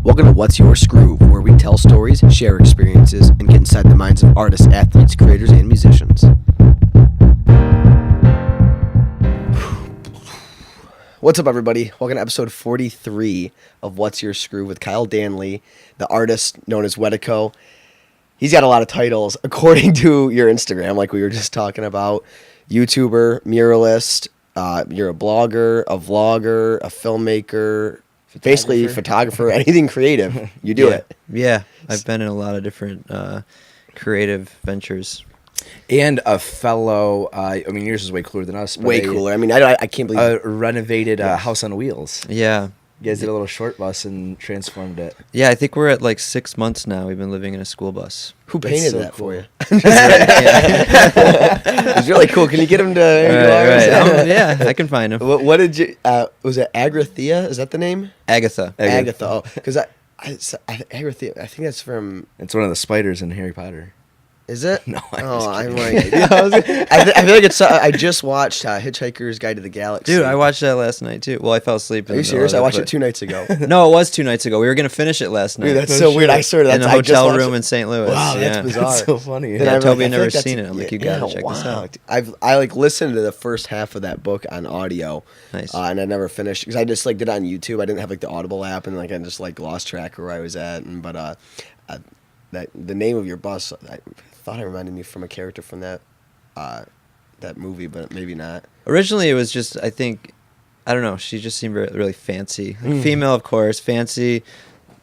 Welcome to What's Your Skroove, where we tell stories, share experiences, and get inside the minds of artists, athletes, creators, and musicians. What's up, everybody? Welcome to episode 43 of What's Your Skroove with Kyle Danley, the artist known as Wetiko. He's got a lot of titles, according to your Instagram, like we were just talking about. YouTuber, muralist, you're a blogger, a vlogger, a filmmaker, basically photographer, anything creative. You do it. Yeah, I've been in a lot of different creative ventures. And a fellow, I mean, yours is way cooler than us. But Way cooler. I mean, I can't believe a renovated house on wheels. Yeah. You guys did a little short bus and transformed it. Yeah, I think we're at like 6 months now. We've been living in a school bus. Who painted that cool. for you? It's really cool. Can you get him to? Right. Yeah, I can find him. What did you? Was it Agrathea? Is that the name? Agatha. Agatha. Oh, because Agrathea. I think that's from. It's one of the spiders in Harry Potter. Is it? No, I'm like. I feel like it's. I just watched Hitchhiker's Guide to the Galaxy. Dude, I watched that last night too. Well, I fell asleep. Are you serious? I watched it 2 nights ago. No, it was 2 nights ago. We were gonna finish it last night. Dude, that's so weird. I swear in a hotel room in St. Louis. Wow, that's yeah. bizarre. That's so funny. Yeah, Toby had never like seen it. I'm like, you gotta check this out. I like listened to the first half of that book on audio. Nice. And I never finished because I just like did it on YouTube. I didn't have like the Audible app, and like I just like lost track of where I was at. And but that the name of your bus, I thought it reminded me from a character from that movie, but maybe not. Originally, it was just, I think, I don't know, she just seemed really fancy. Like, female, of course, fancy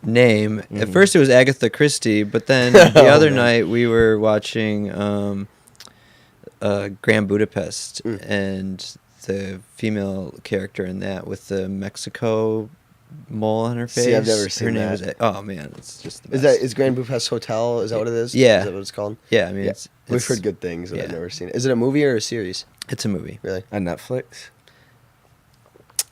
name. At first, it was Agatha Christie, but then the other night, we were watching Grand Budapest, and the female character in that with the Mexico mole on her face. See, I've never seen her name that. is, oh man, it's just the best. Is Grand Budapest Hotel? Is that what it is? Yeah. Is that what it's called? Yeah, I mean, We've heard good things, but I've yeah. never seen it. Is it a movie or a series? It's a movie. Really? On Netflix?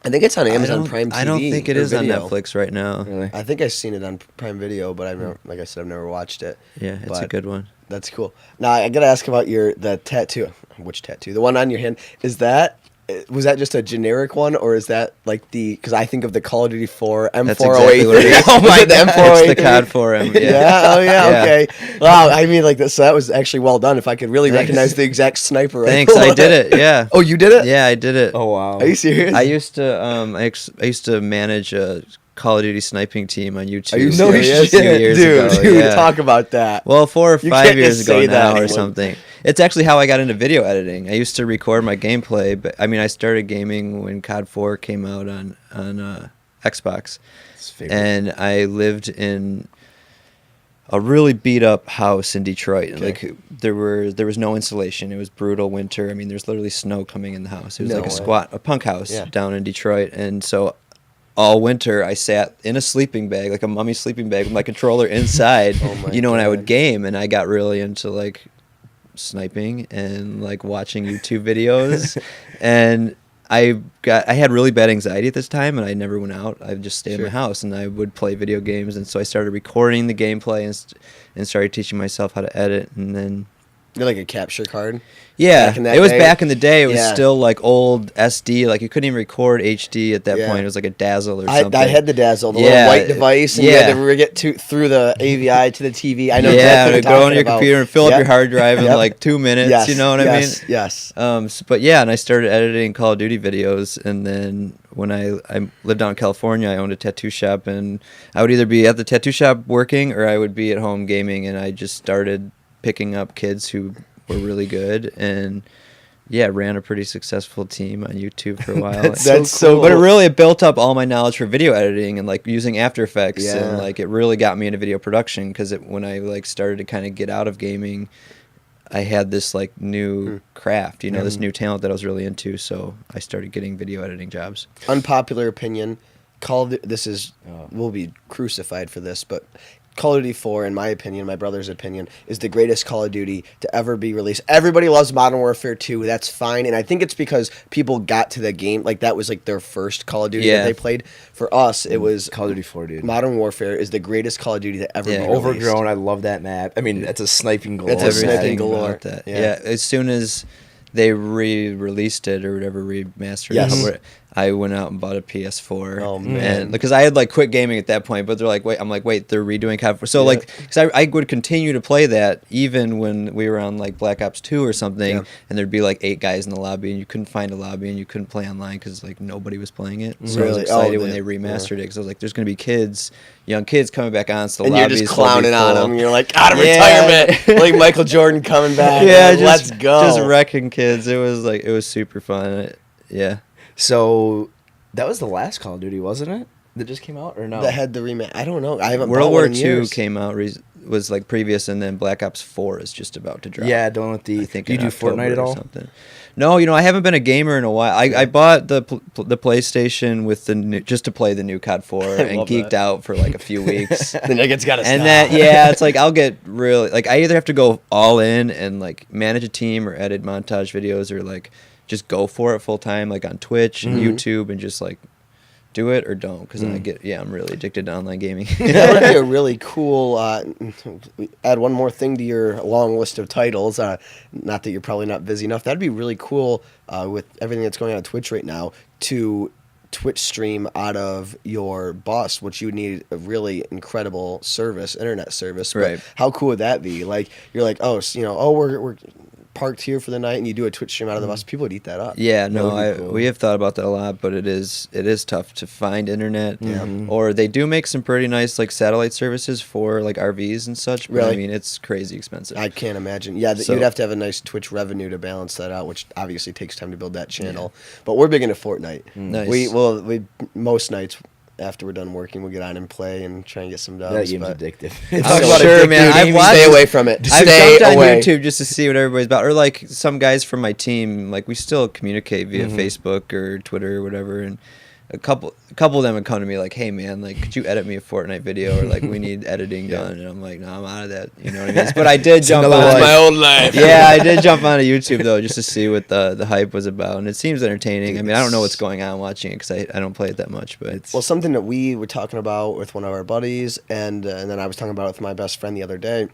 I think it's on Amazon Prime TV. I don't think it is video. on Netflix right now. Really? I think I've seen it on Prime Video, but I've never, like I said, I've never watched it. Yeah, it's a But good one. That's cool. Now I gotta ask about the tattoo. Which tattoo? The one on your hand. Was that just a generic one, or is that like because I think of the Call of Duty 4 M408? That's exactly what it is. Oh my, the M408. It's the COD 4M. Yeah. Yeah. Oh yeah. Yeah. Okay. Wow. I mean, like so that was actually well done. If I could really recognize the exact sniper rifle. Thanks, I did it. Yeah. Oh, you did it? Yeah, I did it. Oh, wow. Are you serious? I used to I used to manage a Call of Duty sniping team on YouTube. Are you a serious? few years ago. Dude, yeah. talk about that. Well, 4 or 5 can't years just ago say that now or anymore. something. It's actually how I got into video editing. I used to record my gameplay, but I mean, I started gaming when COD 4 came out on Xbox, and I lived in a really beat up house in Detroit. Okay. Like there was no insulation. It was brutal winter. I mean, there's literally snow coming in the house. It was No like way. a punk house Yeah. down in Detroit, and so all winter I sat in a sleeping bag, like a mummy sleeping bag, with my controller inside. Oh my and I would God. game, and I got really into like sniping and like watching YouTube videos, and I had really bad anxiety at this time, and I never went out. I would just stay in my house, and I would play video games, and so I started recording the gameplay and started teaching myself how to edit, and then You're like a capture card. yeah, Back in that it was day? back in the day. It was Yeah. still like old SD. Like you couldn't even record HD at that Yeah. point. It was like a Dazzle or something. I had the Dazzle, the Yeah. little white device, and you Yeah. had to get through the AVI to the TV. I know yeah, exactly to what go you're on talking your about. computer and fill Yep. up your hard drive in Yep. like 2 minutes. Yes, You know what I mean? Yes. But yeah, and I started editing Call of Duty videos, and then when I lived out in California, I owned a tattoo shop, and I would either be at the tattoo shop working or I would be at home gaming, and I just started picking up kids who were really good, and yeah, ran a pretty successful team on YouTube for a while. That's so But it cool. really built up all my knowledge for video editing and like using After Effects, Yeah. and like it really got me into video production because when I like started to kind of get out of gaming, I had this like new craft, this new talent that I was really into. So I started getting video editing jobs. Unpopular opinion. We'll be crucified for this, but Call of Duty 4, in my opinion, my brother's opinion, is the greatest Call of Duty to ever be released. Everybody loves Modern Warfare 2. That's fine. And I think it's because people got to the game. Like, that was, like, their first Call of Duty that they played. For us, it was... Call of Duty 4, dude. Modern Warfare is the greatest Call of Duty to ever be released. Overgrown. I love that map. I mean, that's a sniping galore. That's a sniping Everything galore. about that. Yeah. Yeah, as soon as they re-released it or whatever, remastered Yes. it. I went out and bought a PS4. Oh, man. And because I had like quit gaming at that point, but they're like, wait, I'm like, wait, they're redoing COD 4. So Yeah. like, because I would continue to play that even when we were on like Black Ops 2 or something, Yeah. and there'd be like 8 guys in the lobby, and you couldn't find a lobby, and you couldn't play online because like nobody was playing it. So I was Really? excited Oh, when they- they remastered it because I was like, there's gonna be kids, young kids coming back on, so the And you're lobbies just will be clowning on full. them. You're like, out of Yeah. retirement. Like Michael Jordan coming back. Yeah, Like, just, let's go. Just wrecking kids. It was super fun. Yeah. So that was the last Call of Duty, wasn't it? That just came out or no? That had the remake. I don't know. I haven't World bought War one in II years. came out was like previous, and then Black Ops 4 is just about to drop. Yeah, the one with the. I think Do you in do October Fortnite at or all? something. No, I haven't been a gamer in a while. I bought the PlayStation with the new, just to play the new COD 4 and love geeked that. out for like a few weeks. Then it's got to And stop. then yeah, it's like I'll get really like I either have to go all in and like manage a team or edit montage videos or like just go for it full time like on Twitch and YouTube and just like do it or don't because I'm really addicted to online gaming. That would be a really cool. Add one more thing to your long list of titles. Not that you're probably not busy enough. That'd be really cool with everything that's going on Twitch right now to Twitch stream out of your bus, which you would need a really incredible service, internet service. But Right. how cool would that be? Like you're like, we're parked here for the night, and you do a Twitch stream out of the bus. People would eat that up. Yeah, That no, would be cool. we have thought about that a lot, but it is tough to find internet. Yeah. Or they do make some pretty nice like satellite services for like RVs and such. But I Really? mean, it's crazy expensive. I can't imagine. Yeah, So- you'd have to have a nice Twitch revenue to balance that out, which obviously takes time to build that channel. But we're big into Fortnite. Nice. We most nights after we're done working, we'll get on and play and try and get some dubs. That game's but addictive. Talk I'm about sure, addictive man. I've gaming. watched- Stay away from it. I've Stay jumped on away. YouTube just to see what everybody's about, or like some guys from my team. Like we still communicate via Facebook or Twitter or whatever, and a couple of them would come to me like, "Hey, man, like, could you edit me a Fortnite video?" Or like, "We need editing done," and I'm like, "No, I'm out of that." You know what I mean? But I did jump another on life. My old life. yeah, I did jump onto YouTube though, just to see what the hype was about, and it seems entertaining. I mean, I don't know what's going on watching it because I don't play it that much, but Well, something that we were talking about with one of our buddies, and then I was talking about it with my best friend the other day.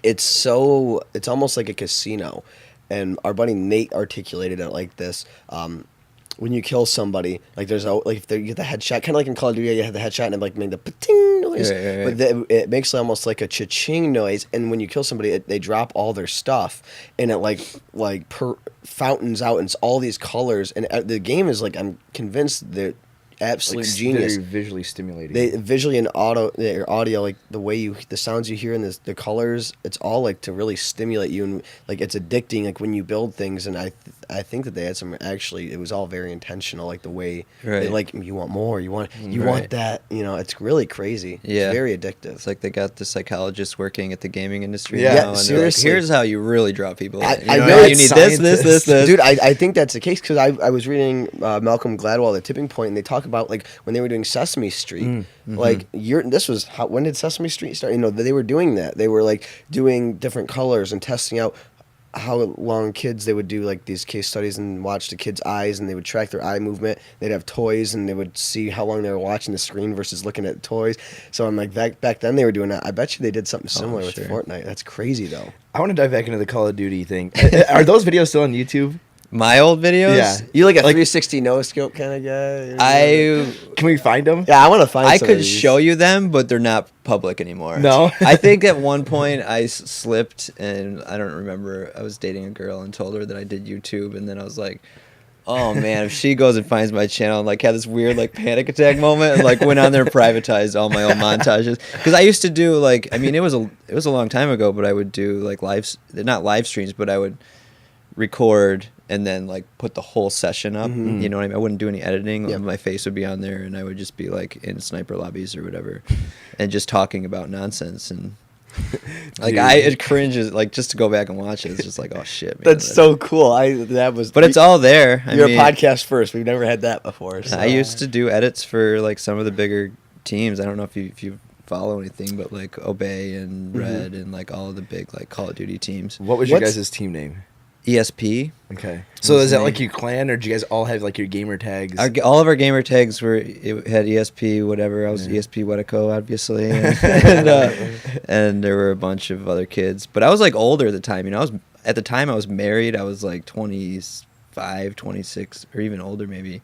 It's almost like a casino, and our buddy Nate articulated it like this. When you kill somebody, like if you get the headshot, kind of like in Call of Duty, you have the headshot and it like make the pa-ting noise, Right. but it makes almost like a cha-ching noise. And when you kill somebody, they drop all their stuff, and it fountains out, and it's all these colors. And the game is like, I'm convinced they're absolute genius. Very visually stimulating. They visually and audio, like the sounds you hear and the colors, it's all like to really stimulate you, and like it's addicting. Like when you build things, and I think that they had some actually. It was all very intentional, like the way they, Right. like you want more, you want Right. that. It's really crazy. Yeah. It's very addictive. it's like they got the psychologists working at the gaming industry Yeah. now, Yeah, and they're like, seriously. here's how you really draw people in. I You know, really- you need this. Dude, I think that's the case because I was reading Malcolm Gladwell, The Tipping Point, and they talk about like when they were doing Sesame Street, like when did Sesame Street start? They were doing that. They were like doing different colors and testing out how long kids they would do like these case studies and watch the kids' eyes, and they would track their eye movement. They'd have toys, and they would see how long they were watching the screen versus looking at toys. So I'm like, back then they were doing that. I bet you they did something similar with sure. Fortnite. That's crazy though. I want to dive back into the Call of Duty thing. Are those videos still on YouTube? My old videos. Yeah. You like a 360 no scope kind of guy? Can we find them? Yeah, I want to find. I some could of these. show you them, but they're not public anymore. No? I think at one point I slipped, and I don't remember. I was dating a girl and told her that I did YouTube, and then I was like, "Oh man, if she goes and finds my channel," and like had this weird like panic attack moment, and like went on there and privatized all my old montages. Because I used to do like, I mean, it was a long time ago, but I would do like not live streams, but I would record and then like put the whole session up. You know what I mean? I wouldn't do any editing. Yep. My face would be on there, and I would just be like in sniper lobbies or whatever, and just talking about nonsense. And like it cringes like just to go back and watch it. It's just like, oh shit, man. That's so cool. But it's all there. You're mean, a podcast first. We've never had that before. So. I used to do edits for like some of the bigger teams. I don't know if you follow anything, but like Obey and Red and like all of the big like Call of Duty teams. What was your What's- guys' team name? ESP. Okay. So is that like your clan, or do you guys all have like your gamer tags? All of our gamer tags had ESP, whatever. I was ESP Wetiko, obviously, and there were a bunch of other kids. But I was like older at the time. At the time I was married. I was like 25, 26, or even older maybe.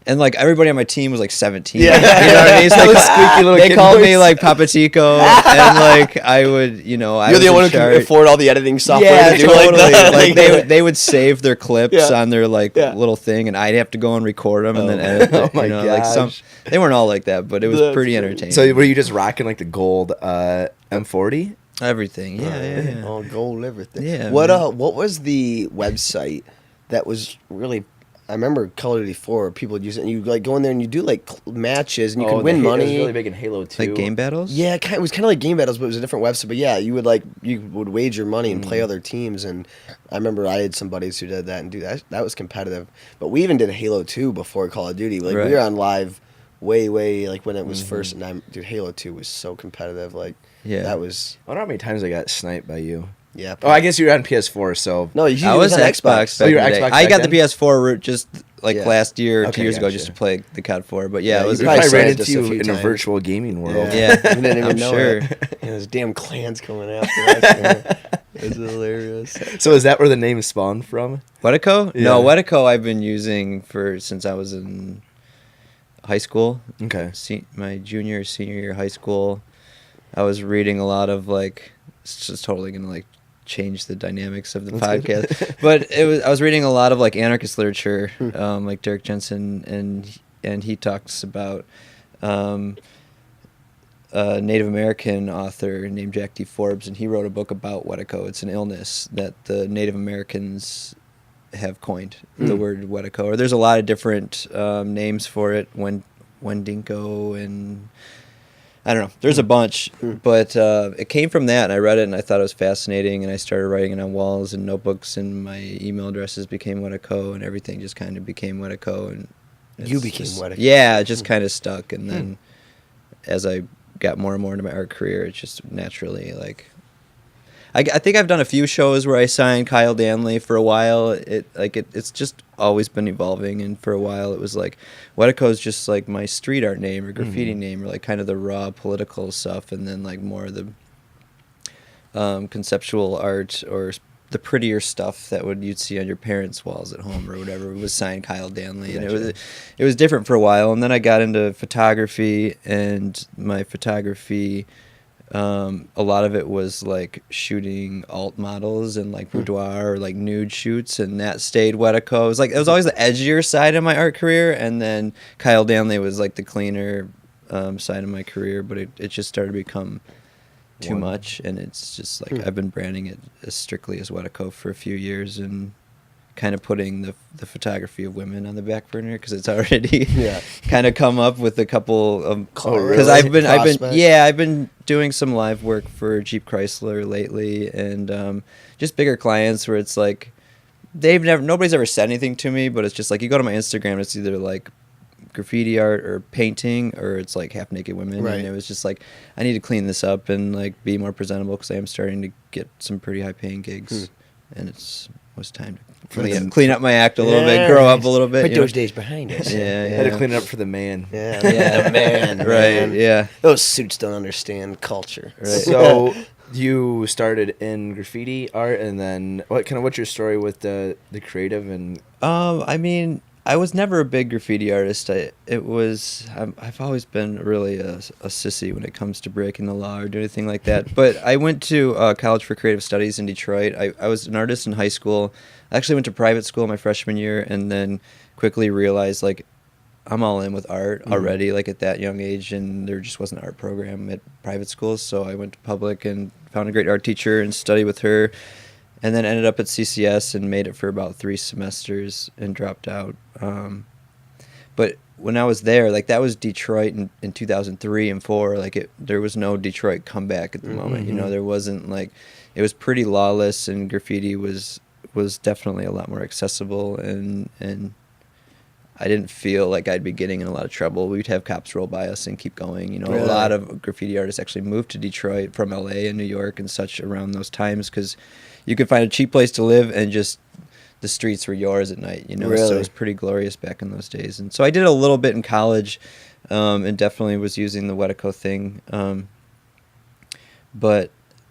And like everybody on my team was like 17. Yeah. You know what I mean? So Those squeaky little they kid called me voice. like Papatico, and like I would, you know, I You're was the in one who can charge. afford all the editing software Yeah, to do totally. like that. Like they would save their clips Yeah. on their like Yeah. little thing, and I'd have to go and record them and then Oh, edit. oh it, my you know, like gosh. they weren't all like that, but it was That's pretty great. entertaining. So were you just rocking like the gold M40? Everything, yeah. All gold, everything. Yeah, What man. what was the website that was really? I remember Call of Duty 4. People would use it, and you like go in there and you do like matches, and you could win It money. was really big in Halo 2. Like game battles. Yeah, it was kind of like game battles, but it was a different website. But yeah, you would wager money and play other teams. And I remember I had some buddies who did that and do that. That was competitive. But we even did Halo 2 before Call of Duty. Like Right. we were on live way like when it was first. And dude, Halo 2 was so competitive. Like Yeah. that was I wonder how many times I got sniped by you. yeah. Oh, I guess you were on PS4, so no, you I was on Xbox. Oh, Back you were in the day. Xbox I back got the then? PS4 route just like Yeah. last year, or Okay, 2 years ago, gotcha. just to play the COD 4. But yeah, Yeah, it you was we probably probably ran saved us into a you few in a times. virtual gaming world. Yeah, we didn't even I'm know sure. it. Yeah, those damn clans coming after us. Man. It's hilarious. So is that where the name spawned from? Wetiko? Yeah. No, Wetiko I've been using since I was in high school. Okay. My junior, senior year of high school. I was reading a lot of like, it's just totally gonna like change the dynamics of the That's podcast. good. But I was reading a lot of like anarchist literature, like Derek Jensen, and he talks about a Native American author named Jack D. Forbes, and he wrote a book about Wetiko. It's an illness that the Native Americans have coined, the word Wetiko. Or there's a lot of different names for it, Wendinko, and I don't know. There's a bunch, but it came from that, and I read it, and I thought it was fascinating, and I started writing it on walls and notebooks, and my email addresses became Wetiko, and everything just kind of became Wetiko, and You it's became just- Wetiko. Yeah, it just kind of stuck, and then as I got more and more into my art career, it just naturally like. I think I've done a few shows where I signed Kyle Danley for a while. It's just always been evolving, and for a while it was like Wetiko's just like my street art name or graffiti name, or like kind of the raw political stuff, and then like more of the conceptual art or the prettier stuff that you'd see on your parents' walls at home or whatever was signed Kyle Danley, and it was different for a while, and then I got into photography, and my photography. A lot of it was like shooting alt models and like boudoir or like nude shoots, and that stayed Wetiko. It was always the edgier side of my art career, and then Kyle Danley was like the cleaner side of my career, but it just started to become too much, and it's just like I've been branding it as strictly as Wetiko for a few years, and kind of putting the photography of women on the back burner because it's already kind of come up with a couple of because I've been doing some live work for Jeep Chrysler lately, and just bigger clients where it's like nobody's ever said anything to me, but it's just like you go to my Instagram, it's either like graffiti art or painting, or it's like half naked women, Right. and it was just like I need to clean this up and like be more presentable because I am starting to get some pretty high paying gigs, and was time to clean up my act a little bit, grow up a little bit. Put you know? those days behind us. Yeah, Had to clean it up for the man. Yeah, man. Right, man. yeah. Those suits don't understand culture. Right. So you started in graffiti art, and then what's your story with the creative and? I mean, I was never a big graffiti artist. I've always been really a sissy when it comes to breaking the law or doing anything like that. But I went to College for Creative Studies in Detroit. I was an artist in high school. I actually went to private school my freshman year, and then quickly realized like I'm all in with art already, like at that young age, and there just wasn't an art program at private schools. So I went to public and found a great art teacher and studied with her. And then ended up at CCS and made it for about 3 semesters and dropped out. But when I was there, like that was Detroit in 2003 and 4. Like there was no Detroit comeback at the moment. You know, there wasn't like it was pretty lawless, and graffiti was definitely a lot more accessible, and I didn't feel like I'd be getting in a lot of trouble. We'd have cops roll by us and keep going. You know, Really? A lot of graffiti artists actually moved to Detroit from LA and New York and such around those times because you could find a cheap place to live and just the streets were yours at night, you know. So Really? it was pretty glorious back in those days. And so I did a little bit in college, and definitely was using the Wetiko thing. But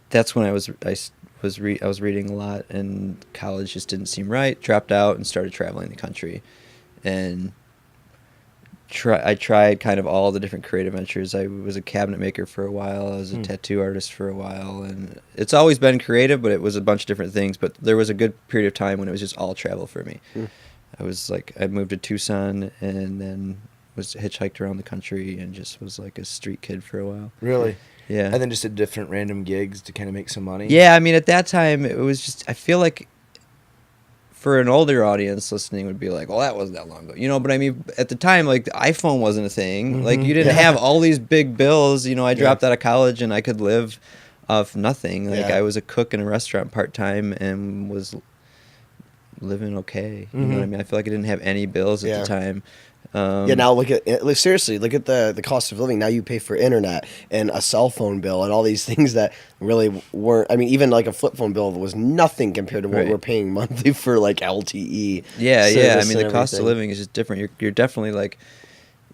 that's when I was reading a lot, and college just didn't seem right. Dropped out and started traveling the country, and I tried kind of all the different creative ventures. I was a cabinet maker for a while. I was a tattoo artist for a while, and it's always been creative, but it was a bunch of different things. But there was a good period of time when it was just all travel for me. I moved to Tucson and then was hitchhiked around the country and just was like a street kid for a while. Really? Yeah. And then just did different random gigs to kind of make some money? Yeah, I mean, at that time, it was just, I feel like for an older audience listening would be like, well, that wasn't that long ago. You know, but I mean, at the time, like, the iPhone wasn't a thing. Like, you didn't have all these big bills. You know, I dropped out of college and I could live off nothing. Like, I was a cook in a restaurant part-time and was living okay. You know what I mean? I feel like I didn't have any bills at the time. Now look at seriously, look at the cost of living. Now you pay for internet and a cell phone bill and all these things that really weren't. I mean, even like a flip phone bill was nothing compared to what we're paying monthly for like LTE. Yeah. I mean, the cost of living is just different. You're definitely like,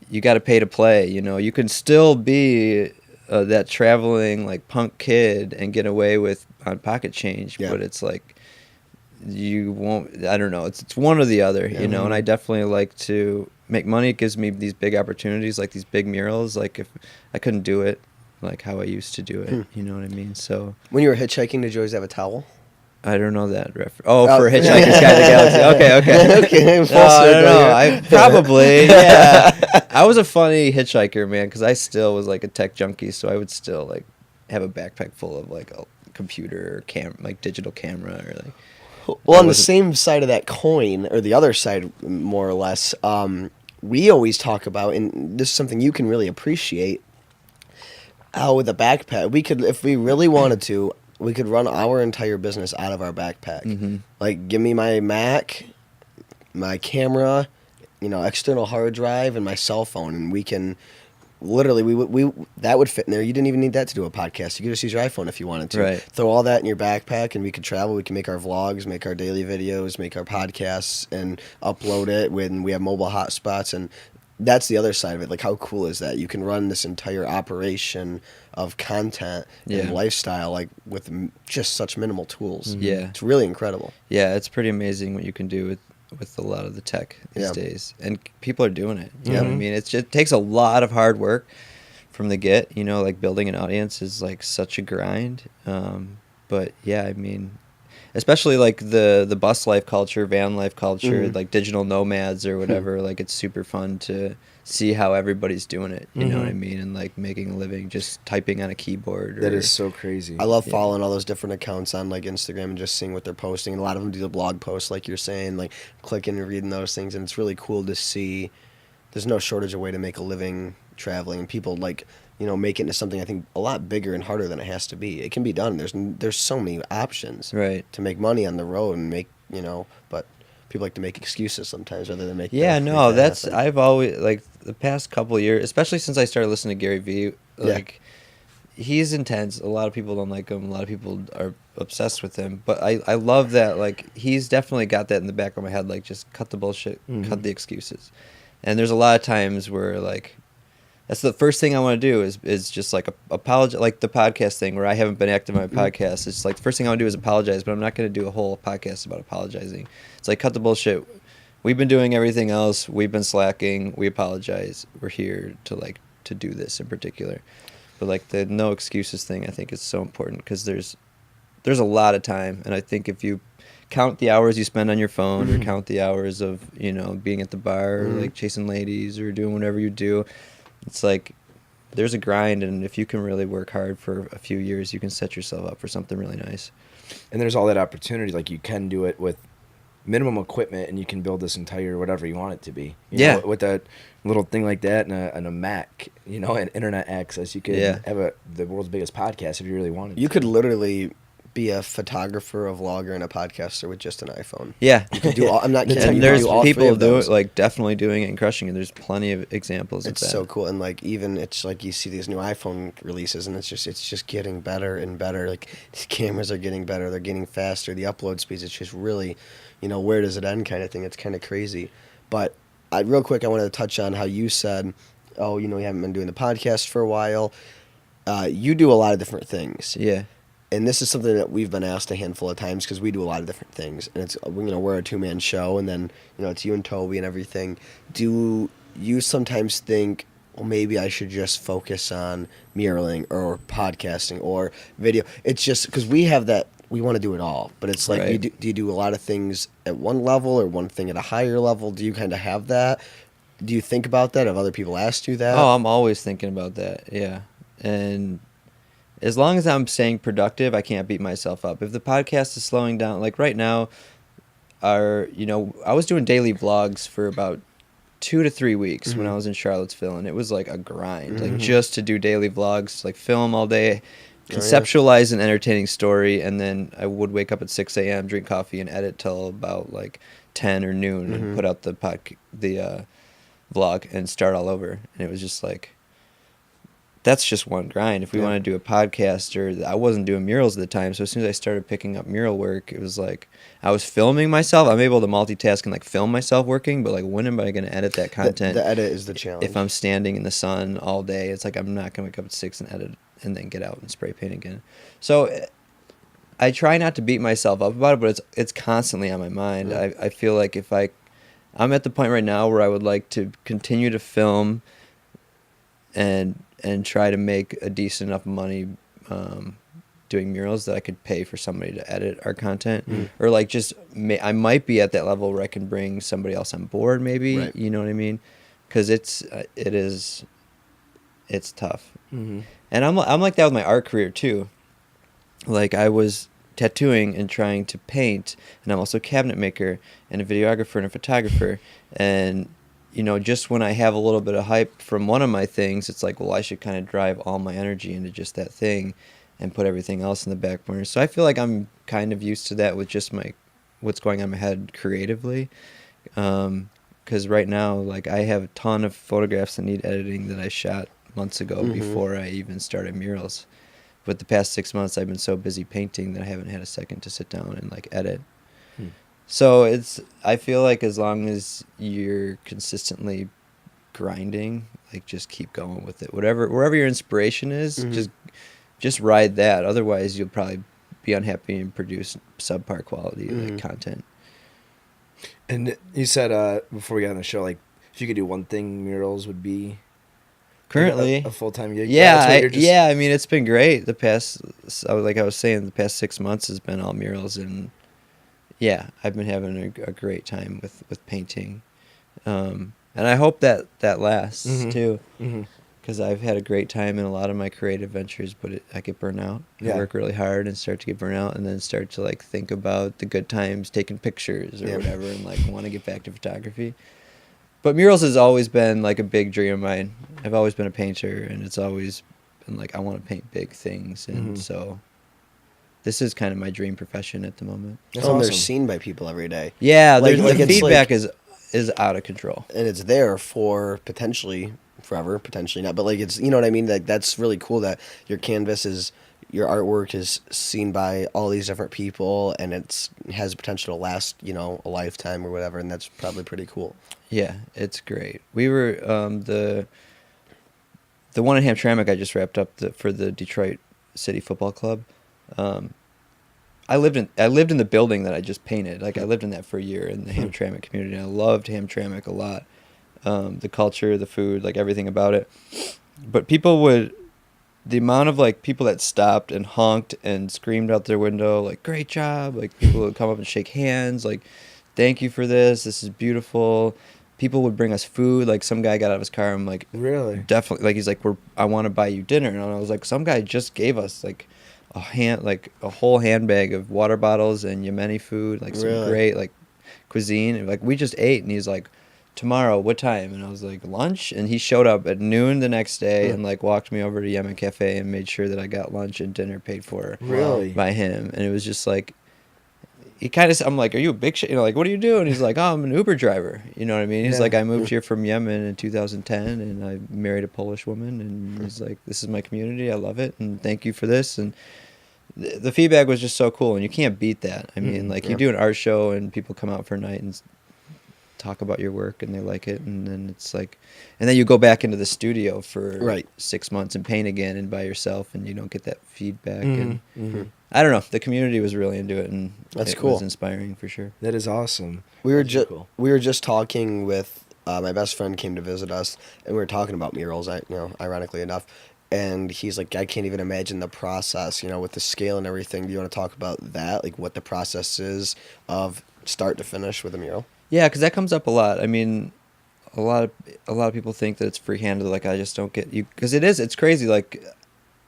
you got to pay to play. You know, you can still be that traveling like punk kid and get away with on pocket change, but it's like you won't. I don't know. It's one or the other. You know, and I definitely like to make money. It gives me these big opportunities, like these big murals. Like if I couldn't do it like how I used to do it, you know what I mean? So when you were hitchhiking, did you always have a towel? I don't know that reference. Oh, for Hitchhiker's Guide to the Galaxy. Okay. Okay. I don't know. I probably, yeah. I was a funny hitchhiker, man, because I still was like a tech junkie, so I would still like have a backpack full of like a computer or like digital camera or like. Well, on the same side of that coin, or the other side, more or less, we always talk about, and this is something you can really appreciate, how with a backpack, we could, if we really wanted to, we could run our entire business out of our backpack. Like, give me my Mac, my camera, you know, external hard drive, and my cell phone, and we can... Literally, we that would fit in there. You didn't even need that to do a podcast. You could just use your iPhone if you wanted to. Right. Throw all that in your backpack, and we could travel. We can make our vlogs, make our daily videos, make our podcasts, and upload it when we have mobile hotspots. And that's the other side of it. Like, how cool is that? You can run this entire operation of content and lifestyle, like, with just such minimal tools. Yeah. It's really incredible. Yeah, it's pretty amazing what you can do with a lot of the tech these days, and people are doing it. You know what I mean? It takes a lot of hard work from the get. You know, like building an audience is like such a grind. But yeah, I mean, especially like the bus life culture, van life culture, like digital nomads or whatever. Like it's super fun to see how everybody's doing it. You know what I mean? And like making a living just typing on a keyboard. That is so crazy. I love following all those different accounts on like Instagram and just seeing what they're posting. And a lot of them do the blog posts, like you're saying, like clicking and reading those things. And it's really cool to see. There's no shortage of way to make a living traveling, and people like, you know, make it into something I think a lot bigger and harder than it has to be. It can be done. There's so many options to make money on the road and make, you know, but people like to make excuses sometimes rather than make. That's happen. I've always like the past couple of years, especially since I started listening to Gary Vee. Like he's intense. A lot of people don't like him. A lot of people are obsessed with him. But I love that. Like he's definitely got that in the back of my head. Like just cut the bullshit, cut the excuses. And there's a lot of times where like. That's the first thing I want to do is just like apologize, like the podcast thing where I haven't been active on my podcast. It's like the first thing I want to do is apologize, but I'm not going to do a whole podcast about apologizing. It's like cut the bullshit. We've been doing everything else. We've been slacking. We apologize. We're here to do this in particular. But like the no excuses thing, I think is so important because there's a lot of time, and I think if you count the hours you spend on your phone or count the hours of, you know, being at the bar or like chasing ladies or doing whatever you do. It's like there's a grind, and if you can really work hard for a few years, you can set yourself up for something really nice. And there's all that opportunity. Like you can do it with minimum equipment, and you can build this entire whatever you want it to be. You know, with a little thing like that and a Mac, you know, and internet access, you could have the world's biggest podcast if you really wanted. You could literally be a photographer, a vlogger, and a podcaster with just an iPhone. Yeah, you could do all. I'm not kidding. And there's people definitely doing it and crushing it. There's plenty of examples of that. It's so cool, and like even it's like you see these new iPhone releases, and it's just getting better and better. Like these cameras are getting better, they're getting faster. The upload speeds, it's just really, you know, where does it end kind of thing. It's kind of crazy. But real quick, I wanted to touch on how you said, oh, you know, you haven't been doing the podcast for a while. You do a lot of different things. Yeah. And this is something that we've been asked a handful of times because we do a lot of different things. And it's, you know, we're a two-man show, and then, you know, it's you and Toby and everything. Do you sometimes think, well, maybe I should just focus on muraling or podcasting or video. It's just because we have that, we want to do it all, but it's like, Right. do you do a lot of things at one level or one thing at a higher level? Do you kind of have that? Do you think about that? Have other people asked you that? Oh, I'm always thinking about that. Yeah. And as long as I'm staying productive, I can't beat myself up. If the podcast is slowing down, like right now, I was doing daily vlogs for about 2 to 3 weeks when I was in Charlottesville, and it was like a grind, like just to do daily vlogs, like film all day, conceptualize an entertaining story, and then I would wake up at 6 a.m., drink coffee, and edit till about like 10 or noon, and put out the vlog and start all over. And it was just like, that's just one grind. If we want to do a podcast, or I wasn't doing murals at the time, so as soon as I started picking up mural work, it was like I was filming myself. I'm able to multitask and like film myself working, but like when am I going to edit that content? The edit is the challenge. If I'm standing in the sun all day, it's like I'm not going to wake up at 6 and edit and then get out and spray paint again. So I try not to beat myself up about it, but it's constantly on my mind. I feel like if I'm at the point right now where I would like to continue to film and try to make a decent enough money doing murals that I could pay for somebody to edit our content, or like just I might be at that level where I can bring somebody else on board, maybe. Right. You know what I mean? Because it's tough, and I'm like that with my art career too. Like I was tattooing and trying to paint, and I'm also a cabinet maker and a videographer and a photographer, and just when I have a little bit of hype from one of my things, it's like, well, I should kind of drive all my energy into just that thing and put everything else in the back burner. So I feel like I'm kind of used to that with just what's going on in my head creatively. Because right now, like I have a ton of photographs that need editing that I shot months ago before I even started murals. But the past 6 months, I've been so busy painting that I haven't had a second to sit down and like edit. So I feel like as long as you're consistently grinding, like just keep going with it. Wherever your inspiration is, just ride that. Otherwise, you'll probably be unhappy and produce subpar quality like content. And you said before we got on the show, like if you could do one thing, murals would be Currently a full-time gig. Yeah, I mean it's been great. The past 6 months has been all murals, and yeah, I've been having a great time with painting, and I hope that lasts too, because I've had a great time in a lot of my creative ventures, but I get burnt out. I work really hard and start to get burnt out, and then start to like think about the good times, taking pictures or whatever, and like want to get back to photography. But murals has always been like a big dream of mine. I've always been a painter, and it's always been like I want to paint big things, and so this is kind of my dream profession at the moment. That's awesome. They're seen by people every day. Yeah, like the feedback is out of control, and it's there for potentially forever, potentially not. But like it's, you know what I mean. Like that's really cool that your your artwork is seen by all these different people, and it has potential to last, a lifetime or whatever. And that's probably pretty cool. Yeah, it's great. We were the one in Hamtramck I just wrapped up for the Detroit City Football Club. I lived in the building that I just painted. Like I lived in that for a year in the Hamtramck community, and I loved Hamtramck a lot. The culture, the food, like everything about it. But the amount of like people that stopped and honked and screamed out their window, like great job. Like people would come up and shake hands, like thank you for this. This is beautiful. People would bring us food. Like some guy got out of his car. I'm like, really? Definitely. Like he's like, I want to buy you dinner. And I was like, some guy just gave us like a whole handbag of water bottles and Yemeni food, like some great like cuisine. And, like we just ate, and he's like, tomorrow, what time? And I was like, lunch. And he showed up at noon the next day and like walked me over to Yemen Cafe and made sure that I got lunch and dinner paid for by him. And it was just like, I'm like, are you a big shit? Like, what do you do? And he's like, oh, I'm an Uber driver. You know what I mean? He's like, I moved here from Yemen in 2010, and I married a Polish woman. And he's like, this is my community. I love it. And thank you for this. And the feedback was just so cool. And you can't beat that. I mean, like you do an art show and people come out for a night and talk about your work and they like it, and then it's like, and then you go back into the studio for 6 months and paint again and by yourself, and you don't get that feedback. And I don't know, the community was really into it, and that's it cool. was inspiring for sure. That is awesome. We were just talking with my best friend came to visit us, and we were talking about murals. Ironically enough, and he's like, I can't even imagine the process. With the scale and everything. Do you want to talk about that? Like what the process is of start to finish with a mural? Yeah, because that comes up a lot. I mean, a lot of people think that it's freehanded. Like I just don't get you because it is. It's crazy. Like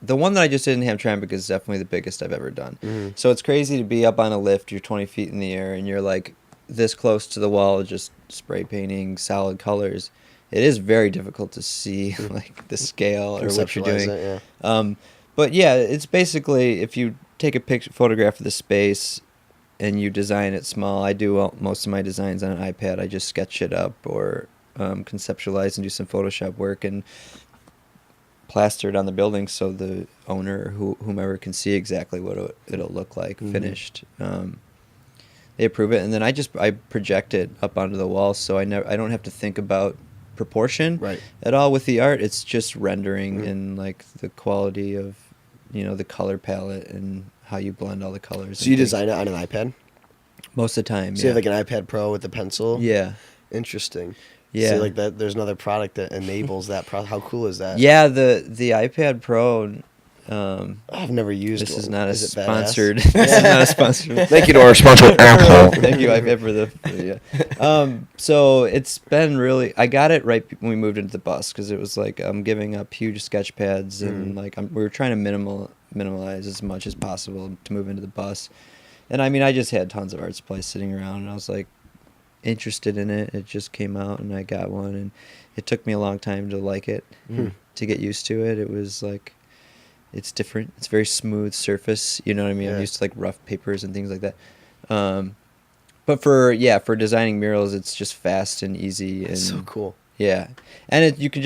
the one that I just did in Hamtramck is definitely the biggest I've ever done. Mm-hmm. So it's crazy to be up on a lift. You're 20 feet in the air and you're like this close to the wall, just spray painting solid colors. It is very difficult to see like the scale or what you're doing. It, yeah. But yeah, it's basically if you take a photograph of the space and you design it small. I do most of my designs on an iPad. I just sketch it up or conceptualize and do some Photoshop work and plaster it on the building so the owner or whomever can see exactly what it'll look like finished. They approve it, and then I project it up onto the wall, so I don't have to think about proportion at all with the art. It's just rendering and like the quality of the color palette and how you blend all the colors. So you design it on an iPad? Most of the time, so yeah. You have like an iPad Pro with the pencil? Yeah. Interesting. Yeah. So like that, there's another product that enables that process. How cool is that? Yeah, the iPad Pro. I've never used this one. is not is a sponsored. This is not a sponsored. Thank you to our sponsor, Apple. Thank you, iPad, for the. So it's been really. I got it right when we moved into the bus because it was like I'm giving up huge sketch pads and like we were trying to minimalize as much as possible to move into the bus, and I mean I just had tons of art supplies sitting around and I was like interested in it. It just came out and I got one and it took me a long time to like it, to get used to it. It was like. It's different. It's very smooth surface. You know what I mean? Yeah. I'm used to like rough papers and things like that. But for designing murals, it's just fast and easy. It's and so cool. Yeah, and you can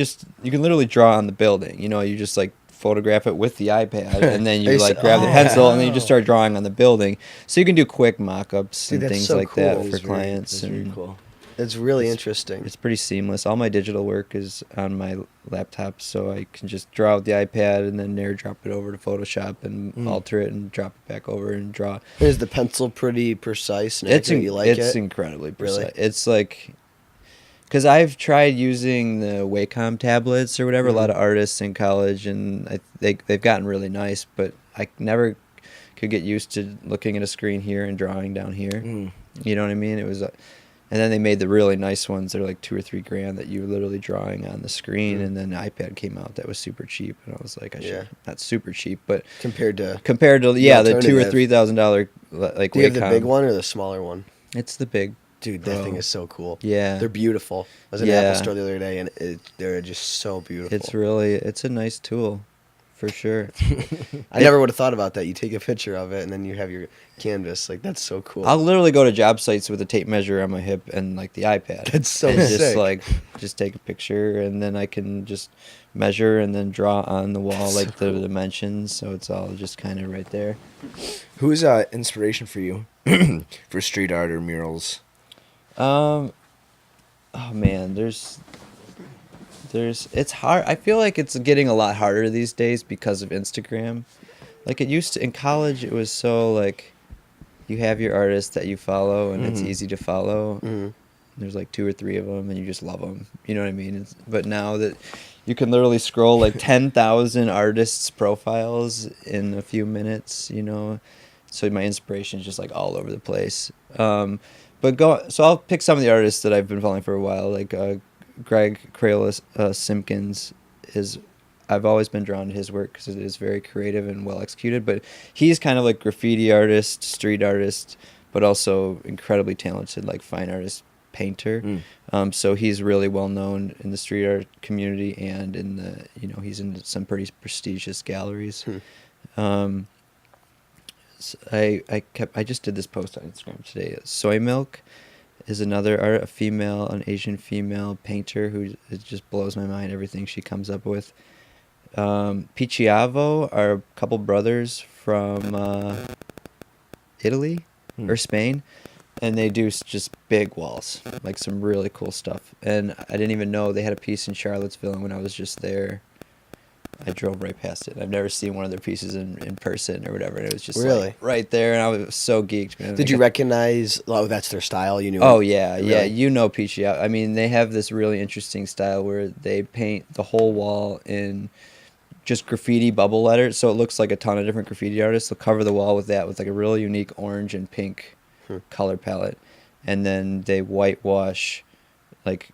literally draw on the building. You just like photograph it with the iPad, and then you like grab the pencil, and then you just start drawing on the building. So you can do quick mock-ups and things like that for clients. That's very cool. It's really interesting. It's pretty seamless. All my digital work is on my laptop, so I can just draw with the iPad and then drop it over to Photoshop and alter it and drop it back over and draw. Is the pencil pretty precise? And it's it's incredibly precise. Really? It's like, because I've tried using the Wacom tablets or whatever. A lot of artists in college, and they've gotten really nice, but I never could get used to looking at a screen here and drawing down here. You know what I mean? It was. And then they made the really nice ones that are like $2,000 or $3,000 that you were literally drawing on the screen. And then the iPad came out that was super cheap, and I was like, not super cheap, but compared to the $2,000 or $3,000 like. Do you have the big one or the smaller one? It's the big. Dude, that thing is so cool. Yeah, they're beautiful. I was in an Apple store the other day, and they're just so beautiful. It's a nice tool. For sure. I never would have thought about that. You take a picture of it, and then you have your canvas. Like, that's so cool. I'll literally go to job sites with a tape measure on my hip and, like, the iPad. That's so sick. Just take a picture, and then I can just measure and then draw on the wall, the dimensions. So it's all just kind of right there. Who's inspiration for you for street art or murals? Oh, man, it's hard. I feel like it's getting a lot harder these days because of Instagram. Like it used to in college, it was so like you have your artists that you follow and it's easy to follow. There's like 2 or 3 of them and you just love them. You know what I mean? But now that you can literally scroll like 10,000 artists' profiles in a few minutes, so my inspiration is just like all over the place. So I'll pick some of the artists that I've been following for a while, like Greg Crayola Simpkins I've always been drawn to his work because it is very creative and well executed, but he's kind of like graffiti artist, street artist, but also incredibly talented, like fine artist, painter. So he's really well known in the street art community and in the, he's in some pretty prestigious galleries. So I just did this post on Instagram today. Soy Milk is another an Asian female painter who it just blows my mind, everything she comes up with. Picciavo are a couple brothers from Italy or Spain, and they do just big walls, like some really cool stuff. And I didn't even know they had a piece in Charlottesville when I was just there I drove right past it. I've never seen one of their pieces in person or whatever. And it was just Really? like right there, and I was so geeked, man. Did you recognize? Oh, that's their style. You knew. Oh it? yeah, Really? yeah. You know Peachy. I mean, they have this really interesting style where they paint the whole wall in just graffiti bubble letters, so it looks like a ton of different graffiti artists. They'll cover the wall with that, with like a really unique orange and pink color palette, and then they whitewash like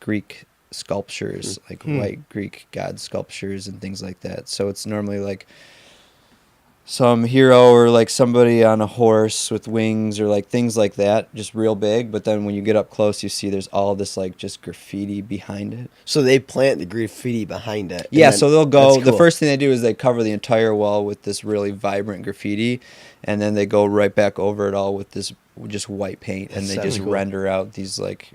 Greek sculptures, like white Greek god sculptures and things like that. So it's normally like some hero or like somebody on a horse with wings or like things like that, just real big. But then when you get up close, you see there's all this like just graffiti behind it. So they plant the graffiti behind it. Yeah, so they'll go, cool. the first thing they do is they cover the entire wall with this really vibrant graffiti, and then they go right back over it all with this just white paint, and they just cool. render out these like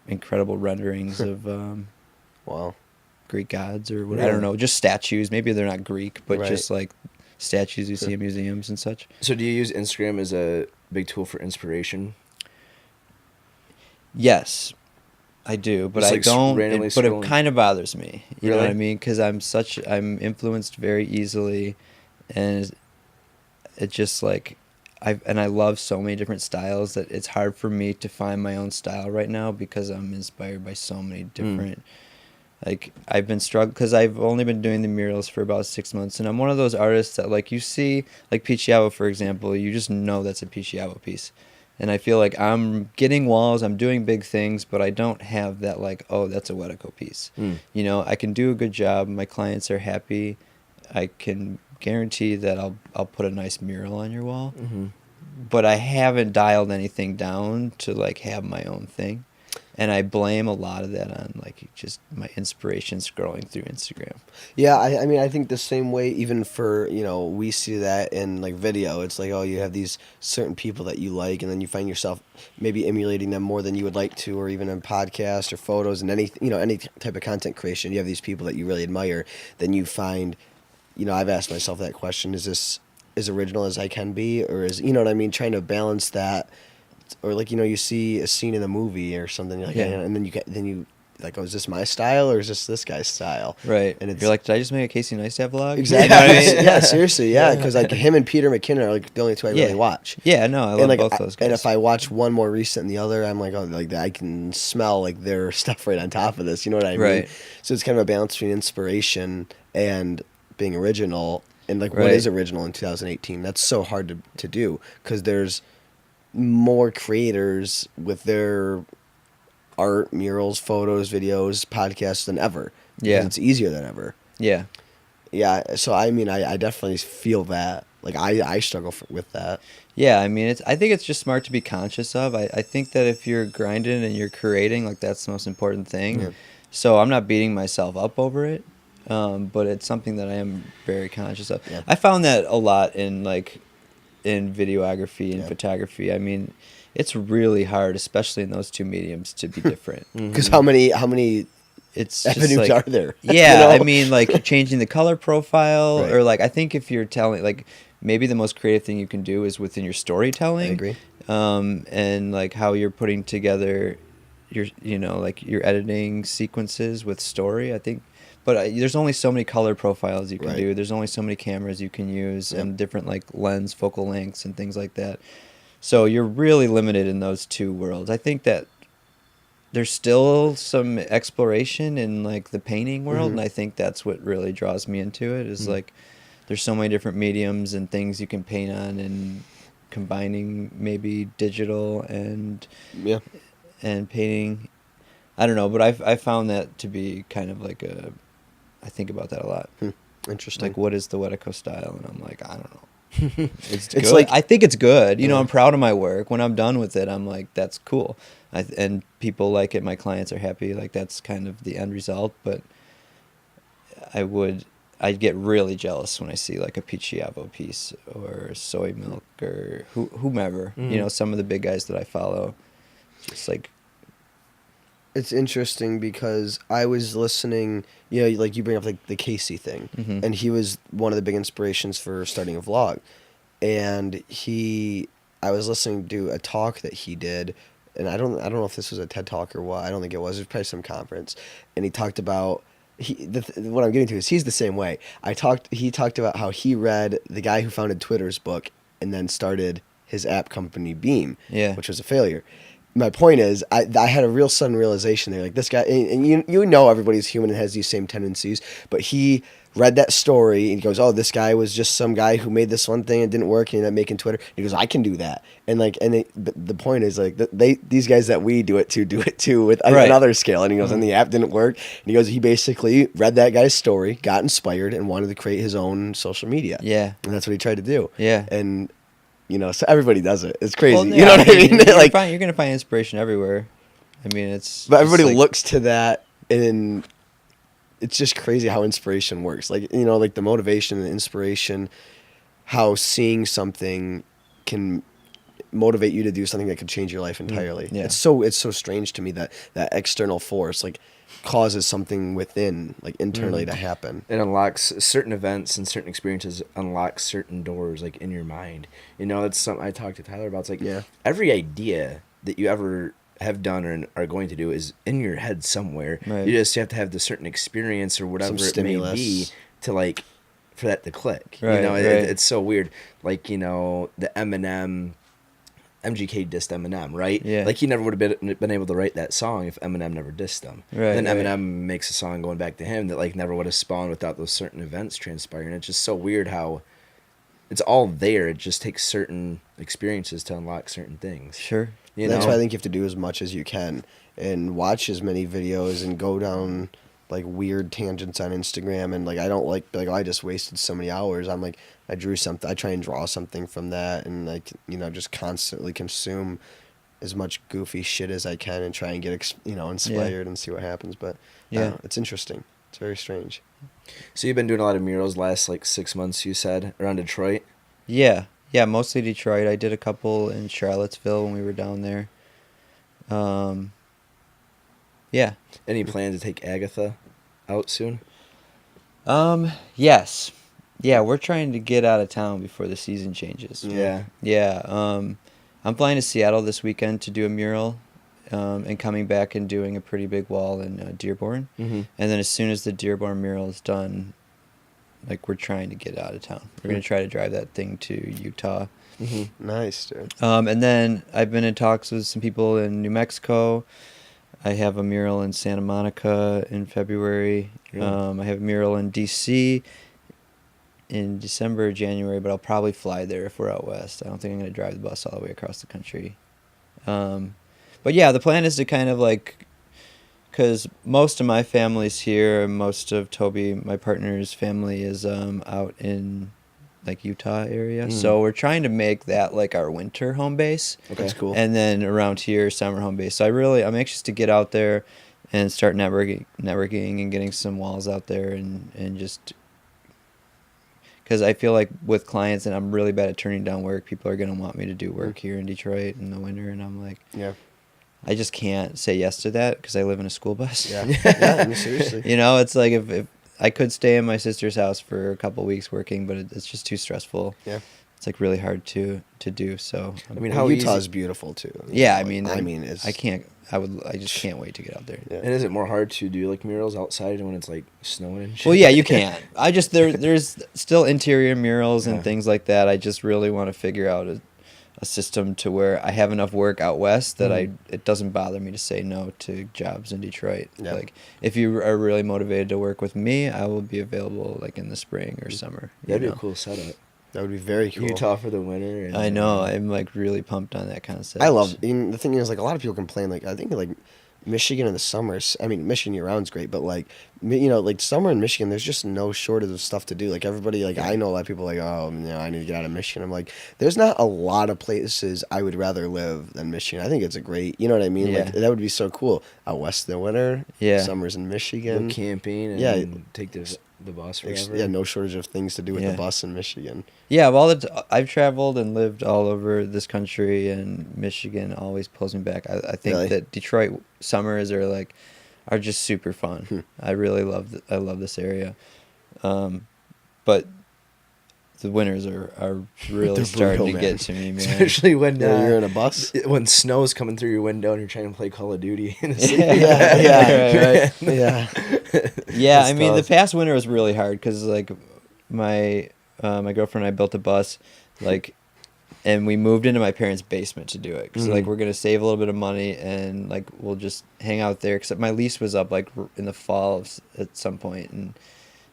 incredible renderings of wow, Greek gods or what, I don't know, just statues. Maybe they're not Greek, but just like statues you see in museums and such. So do you use Instagram as a big tool for inspiration? Yes, I do, but Just, I like, don't. randomly But it scrolling? kind of bothers me. You know what I Really? mean? Because I'm influenced very easily, and it just like I love so many different styles that it's hard for me to find my own style right now because I'm inspired by so many different. Like I've been struggling because I've only been doing the murals for about 6 months, and I'm one of those artists that like you see like Pichiavo, for example, you just know that's a Pichiavo piece. And I feel like I'm getting walls, I'm doing big things, but I don't have that like, oh, that's a Wetiko piece. You know, I can do a good job. My clients are happy. I can guarantee that I'll put a nice mural on your wall. But I haven't dialed anything down to like have my own thing. And I blame a lot of that on like just my inspiration scrolling through Instagram. Yeah, I mean, I think the same way, even for, we see that in like video. It's like, oh, you have these certain people that you like, and then you find yourself maybe emulating them more than you would like to, or even in podcasts or photos and any type of content creation. You have these people that you really admire. Then you find, I've asked myself that question: is this as original as I can be, or is what I mean? Trying to balance that. Or like you see a scene in a movie or something like and then you like, oh, is this my style or is this guy's style? Right. And you're like, did I just make a Casey Neistat vlog? Exactly. You know what I mean? Yeah, seriously, yeah, because like him and Peter McKinnon are like the only two I really watch. Yeah, no, I love both those guys. And if I watch one more recent than the other, I'm like, oh, like I can smell like their stuff right on top of this. You know what I mean? Right. So it's kind of a balance between inspiration and being original. And like, what is original in 2018? That's so hard to do because there's more creators with their art, murals, photos, videos, podcasts than ever. Yeah. It's easier than ever. Yeah. Yeah. So, I mean, I definitely feel that. Like, I struggle with that. Yeah, I mean, I think it's just smart to be conscious of. I think that if you're grinding and you're creating, like, that's the most important thing. Yeah. So I'm not beating myself up over it, but it's something that I am very conscious of. Yeah. I found that a lot in, like, in videography and photography. I mean, it's really hard, especially in those two mediums, to be different. Because how many it's avenues are there? Yeah, I mean, like changing the color profile, or like I think if you're telling, like maybe the most creative thing you can do is within your storytelling. I agree. And like how you're putting together your like your editing sequences with story. I think. But there's only so many color profiles you can do. There's only so many cameras you can use and different like lens focal lengths and things like that. So you're really limited in those two worlds. I think that there's still some exploration in like the painting world, and I think that's what really draws me into it. Is like there's so many different mediums and things you can paint on, and combining maybe digital and painting. I don't know, but I found that to be kind of like I think about that a lot. Interesting. Like, what is the Wetiko style? And I'm like, I don't know. It's good. Like, I think it's good. I'm proud of my work. When I'm done with it, I'm like, that's cool. And people like it. My clients are happy. Like, that's kind of the end result. But I'd get really jealous when I see like a Pichiavo piece or Soy Milk or whomever. Some of the big guys that I follow. Just like. It's interesting because I was listening, like you bring up like the Casey thing, and he was one of the big inspirations for starting a vlog. And I was listening to a talk that he did, and I don't know if this was a TED Talk or what. I don't think it was. It was probably some conference. And he talked about what I'm getting to is he's the same way. He talked about how he read the guy who founded Twitter's book and then started his app company Beam, which was a failure. My point is, I had a real sudden realization there. Like this guy, and you know everybody's human and has these same tendencies, but he read that story and he goes, "Oh, this guy was just some guy who made this one thing and didn't work, and he ended up making Twitter." He goes, "I can do that." And the point is like these guys that we do it too with another scale. And he goes, "And the app didn't work." And he goes, he basically read that guy's story, got inspired, and wanted to create his own social media. Yeah, and that's what he tried to do. Yeah, and. So everybody does it. It's crazy. Well, you know what I mean? You're gonna find inspiration everywhere. I mean, but everybody looks to that, and it's just crazy how inspiration works. Like the motivation and inspiration, how seeing something can motivate you to do something that could change your life entirely. Yeah. It's so strange to me that external force causes something within internally to happen. It unlocks certain events and certain experiences, unlocks certain doors in your mind. That's something I talked to Tyler about. It's every idea that you ever have done or are going to do is in your head somewhere. Right. You just have to have the certain experience or whatever it may be to for that to click. Right, it's so weird. The Eminem MGK dissed Eminem, right? Yeah. He never would have been able to write that song if Eminem never dissed him. Right. Then Eminem makes a song going back to him that never would have spawned without those certain events transpiring. It's just so weird how it's all there. It just takes certain experiences to unlock certain things. Sure. That's why I think you have to do as much as you can and watch as many videos and go down weird tangents on Instagram, and I don't I just wasted so many hours. I'm I drew something, I try and draw something from that, and just constantly consume as much goofy shit as I can and try and get inspired and see what happens. But it's interesting. It's very strange. So you've been doing a lot of murals last 6 months, you said, around Detroit? Yeah, mostly Detroit. I did a couple in Charlottesville when we were down there. Yeah. Any plans to take Agatha out soon? Yes. Yeah, we're trying to get out of town before the season changes. Yeah. Yeah. I'm flying to Seattle this weekend to do a mural, and coming back and doing a pretty big wall in Dearborn. Mm-hmm. And then as soon as the Dearborn mural is done, we're trying to get out of town. We're going to try to drive that thing to Utah. Mm-hmm. Nice, dude. And then I've been in talks with some people in New Mexico. I have a mural in Santa Monica in February. Yeah. I have a mural in D.C. in December or January, but I'll probably fly there if we're out west. I don't think I'm going to drive the bus all the way across the country. But yeah, the plan is to kind of because most of my family's here, most of Toby, my partner's family, is out in Utah area. So we're trying to make that our winter home base. Okay. That's cool. And then around here, summer home base. So I'm anxious to get out there and start networking and getting some walls out there and just because I feel with clients, and I'm really bad at turning down work, people are going to want me to do work here in Detroit in the winter, and I'm I just can't say yes to that because I live in a school bus. Yeah. Yeah, I mean, seriously. It's if I could stay in my sister's house for a couple weeks working, but it's just too stressful. Yeah. It's really hard to do. So how Utah's beautiful too. Yeah, it's, I can't. I just can't wait to get out there. Yeah. And is it more hard to do murals outside when it's snowing and shit? Well, yeah, you can. There's still interior murals and things like that. I just really want to figure out a system to where I have enough work out west that it doesn't bother me to say no to jobs in Detroit. Yeah. If you are really motivated to work with me, I will be available in the spring or summer. That'd be a cool setup. That would be very cool. Utah for the winter. And, I know. I'm really pumped on that concept. I love. And the thing is, a lot of people complain. I think Michigan in the summers. I mean, Michigan year round's great, but summer in Michigan, there's just no shortage of stuff to do. Everybody, I know a lot of people oh, I need to get out of Michigan. I'm there's not a lot of places I would rather live than Michigan. I think it's a great, you know what I mean? Yeah. That would be so cool. Out west in the winter. Yeah. Summers in Michigan. Go camping and take the bus forever. Yeah, no shortage of things to do with the bus in Michigan. Yeah, I've traveled and lived all over this country, and Michigan always pulls me back. I think that Detroit summers are just super fun. I really love this area, but the winters are really They're starting brutal, to man. get to me, man. Especially when You're in a bus. when snow's coming through your window and you're trying to play Call of Duty in the city. Yeah. Right. Yeah. Yeah, That's I mean, the tough. past winter was really hard because like my my girlfriend and I built a bus, like, and we moved into my parents' basement to do it because like we're gonna save a little bit of money and like we'll just hang out there. Except my lease was up like in the fall at some point, and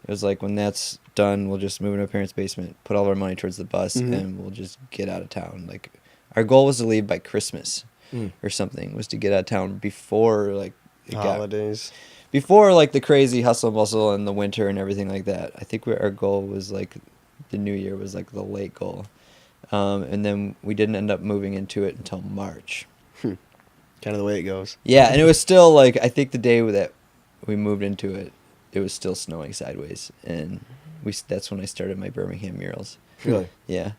it was like when that's done, we'll just move into my parents' basement, put all our money towards the bus, and we'll just get out of town. Like our goal was to leave by Christmas or something. Was to get out of town before like it Holidays. before like the crazy hustle and bustle and the winter and everything like that. I think our goal was like the new year was like the late goal, and then we didn't end up moving into it until March. Kind of the way it goes. Yeah, and it was still like I think the day that we moved into it, it was still snowing sideways, and that's when I started my Birmingham murals. Really? Yeah,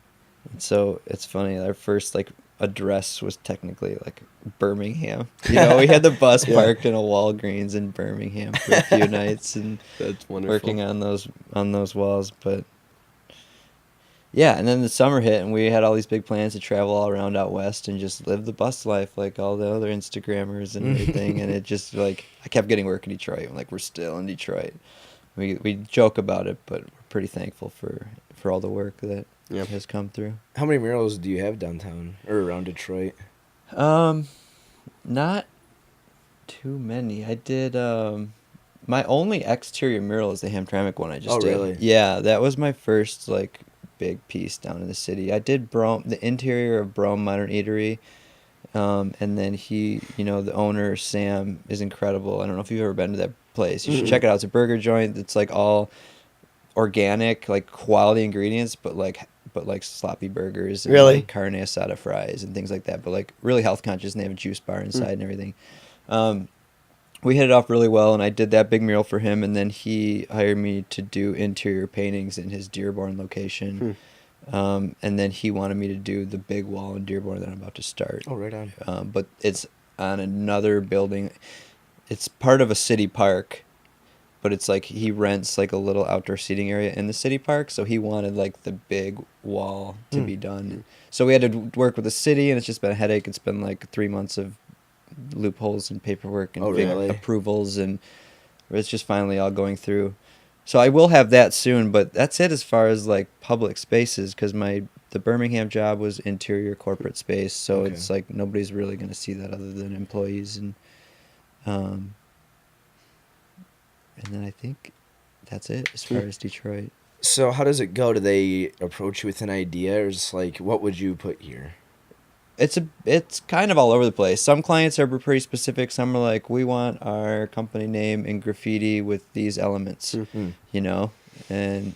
and so it's funny. Our first like address was technically like Birmingham. You know, we had the bus parked in a Walgreens in Birmingham for a few nights and That's wonderful. working on those walls. But yeah, and then the summer hit and we had all these big plans to travel all around out west and just live the bus life like all the other Instagrammers and everything. And it just like I kept getting work in Detroit. Like we're still in Detroit. We joke about it, but we're pretty thankful for all the work that has come through. How many murals do you have downtown or around Detroit? Not too many. I did my only exterior mural is the Hamtramck one I just did. Really? Yeah, that was my first like big piece down in the city. I did the interior of Brome Modern Eatery. And then the owner Sam is incredible. I don't know if you've ever been to that place. You should check it out. It's a burger joint. It's like all organic, like quality ingredients, but like sloppy burgers and Really? like carne asada fries and things like that. But like really health conscious, and they have a juice bar inside and everything. We hit it off really well, and I did that big mural for him, and then he hired me to do interior paintings in his Dearborn location. And then he wanted me to do the big wall in Dearborn that I'm about to start. Oh, right on. But it's on another building. It's part of a city park, but it's like he rents like a little outdoor seating area in the city park, so he wanted like the big wall to be done. So we had to work with the city, and it's just been a headache. It's been like 3 months of loopholes and paperwork and really? approvals, and it's just finally all going through. So I will have that soon, but that's it as far as like public spaces, because the Birmingham job was interior corporate space, so it's like nobody's really going to see that other than employees, and then I think that's it as far as Detroit. So how does it go? Do they approach you with an idea, or just like, what would you put here? It's kind of all over the place. Some clients are pretty specific. Some are like, we want our company name in graffiti with these elements, you know, and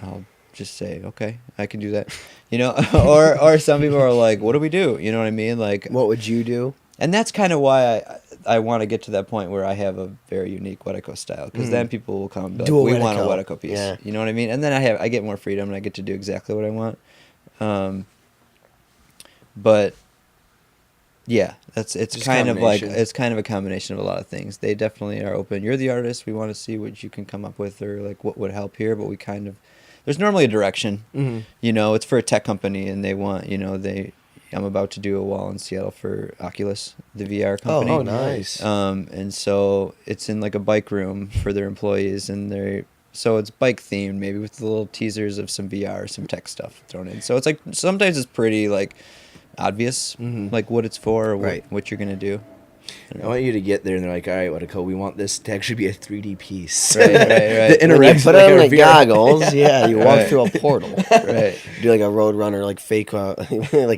I'll just say, okay, I can do that, you know, or some people are like, what do we do? You know what I mean? Like, What would you do? and that's kind of why I want to get to that point where I have a very unique Wetiko style, because then people will come and be like, Do a we want a Wetiko. Wetiko piece. Yeah. You know what I mean? And then I get more freedom and I get to do exactly what I want. But yeah, it's Just kind of like combination. it's kind of a combination of a lot of things. They definitely are open. You're the artist. We want to see what you can come up with, or like what would help here. But we kind of there's normally a direction. You know, it's for a tech company, and they want I'm about to do a wall in Seattle for Oculus, the VR company. Oh, nice. And so it's in like a bike room for their employees, and so it's bike themed, maybe with the little teasers of some VR, some tech stuff thrown in. So it's like sometimes it's pretty like obvious, like what it's for, or what you're gonna do. I want you to get there, and they're like, all right, Wetiko, we want this to actually be a 3D piece. Right. The When you interacts put like on a like VR. goggles, you walk Right. through a portal. Right. Do like a road runner, like fake, like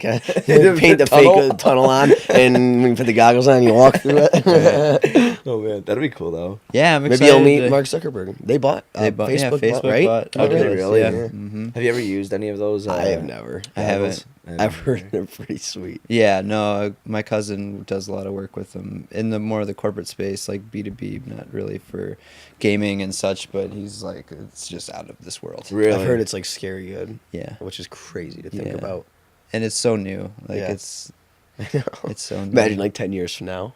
a The paint the tunnel. fake tunnel on, and when you put the goggles on, you walk through it. Oh man, that'd be cool though. Yeah, I'm Maybe excited. you'll meet to- Mark Zuckerberg. They bought. Facebook, Facebook right? bought Oh, did they Oculus, really? Yeah. Yeah. Mhm. Have you ever used any of those? I have never. I haven't. I've heard they're pretty sweet. Yeah, no, my cousin does a lot of work with them in the more the corporate space, like B2B, not really for gaming and such, but he's like, it's just out of this world. Really? I've heard it's like scary good. Yeah. Which is crazy to think Yeah. about. And it's so new. Like Yeah. it's I know. it's so new. Imagine like 10 years from now.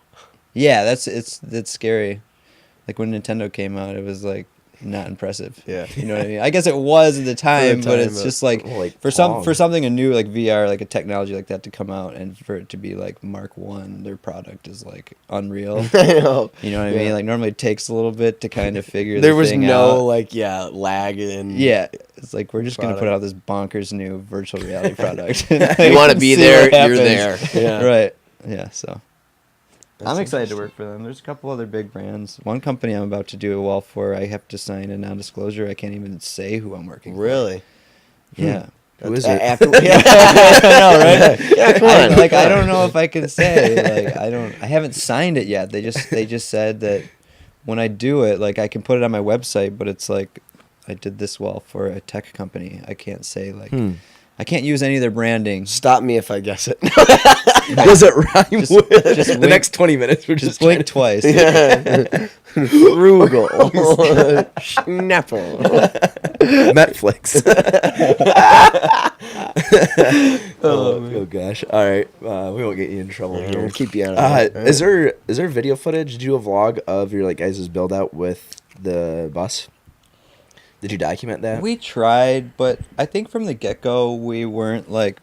Yeah, that's scary. Like when Nintendo came out, it was like not impressive. Yeah. You know what I mean? I guess it was at the time, but it's but- just like, Like for Pong. something new like VR, like a technology like that to come out, and for it to be like Mark 1, their product is like unreal. I know. You know what I Yeah. mean? Like normally it takes a little bit to kind of figure There the was thing no out. like lag and Yeah, it's like we're just gonna put product. out this bonkers new virtual reality product. You want to be See there, what you're there. happens. Yeah. Right. Yeah. So That's I'm excited to interesting. work for them. There's a couple other big brands. One company I'm about to do a wall for. I have to sign a non-disclosure. I can't even say who I'm working for. Really? Yeah. Who is it? After, yeah. I know, right? Yeah, come on. I don't know if I can say. Like, I haven't signed it yet. They just said that when I do it, like, I can put it on my website, but it's like I did this wall for a tech company. I can't say like I can't use any of their branding. Stop me if I guess it. Does it rhyme Just- with just the wink- next 20 minutes, we're Just just blink twice. Yeah. Frugal. Schnapple. Netflix. Oh gosh! All right, we won't get you in trouble here. We'll keep you on it. Is there video footage? Did you do a vlog of your like guys' build out with the bus? Did you document that? We tried, but I think from the get-go we weren't like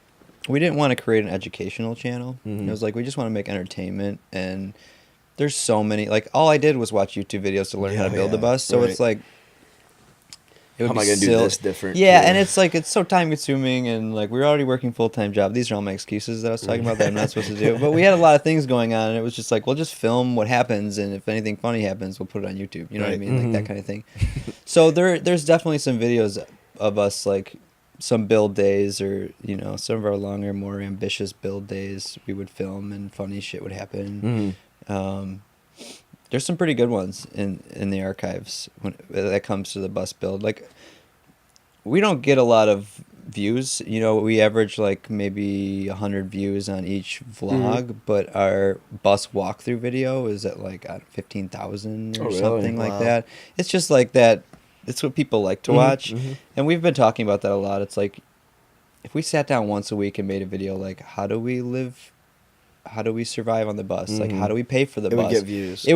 we didn't want to create an educational channel. Mhm. It was like we just want to make entertainment, and there's so many like all I did was watch YouTube videos to learn how to build a bus. So it's like it would How am be I gonna do silly- this different? Yeah, and it's like it's so time consuming, and like we're already working full-time job. These are all my excuses that I was talking about that I'm not supposed to do. But we had a lot of things going on, and it was just like we'll just film what happens, and if anything funny happens, we'll put it on YouTube. You know what I Right. mean, like that kind of thing. So there's definitely some videos of us like some build days, or you know some of our longer, more ambitious build days. We would film, and funny shit would happen. There's some pretty good ones in the archives when that comes to the bus build. Like, we don't get a lot of views. You know, we average like maybe 100 views on each vlog, but our bus walkthrough video is at like 15,000 or Oh, really? something like Wow. that. It's just like that. It's what people like to watch, and we've been talking about that a lot. It's like if we sat down once a week and made a video, like how do we live? How do we survive on the bus? Like, how do we pay for the It bus? would get views.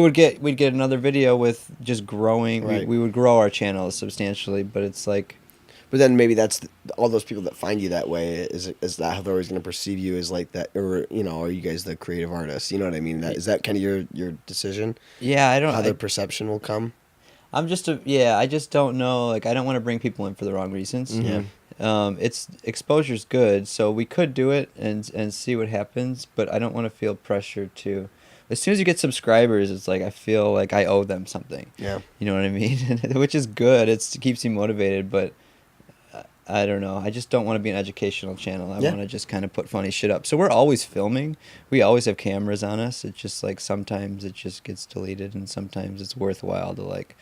We'd get another video with just growing. Right. We would grow our channel substantially, but it's like, But then maybe that's all those people that find you that way. Is that how they're always going to perceive you as like that, or you know, are you guys the creative artists? You know what I mean? Is that kind of your decision? yeah, I don't. How their perception will come. I'm just I just don't know. Like, I don't want to bring people in for the wrong reasons. Yeah. It's exposure's good, so we could do it and see what happens, but I don't want to feel pressure to. As soon as you get subscribers, it's like I feel like I owe them something. Yeah. You know what I mean? Which is good. It keeps you motivated, but I don't know. I just don't want to be an educational channel. I Yeah. want to just kind of put funny shit up. So we're always filming. We always have cameras on us. It's just like sometimes it just gets deleted, and sometimes it's worthwhile to like.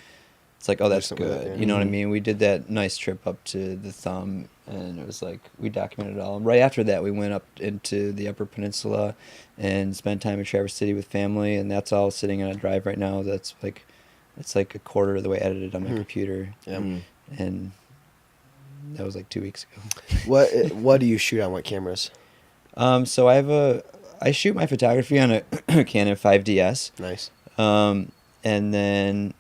It's like, oh, that's something with good. it, yeah. You know what I mean? We did that nice trip up to the Thumb, and it was like we documented it all. And right after that, we went up into the Upper Peninsula and spent time in Traverse City with family, and that's all sitting on a drive right now. That's like, it's like a quarter of the way edited on my computer. Yeah. And that was like 2 weeks ago. What do you shoot on? What cameras? So I shoot my photography on a Canon 5DS. Nice. And then,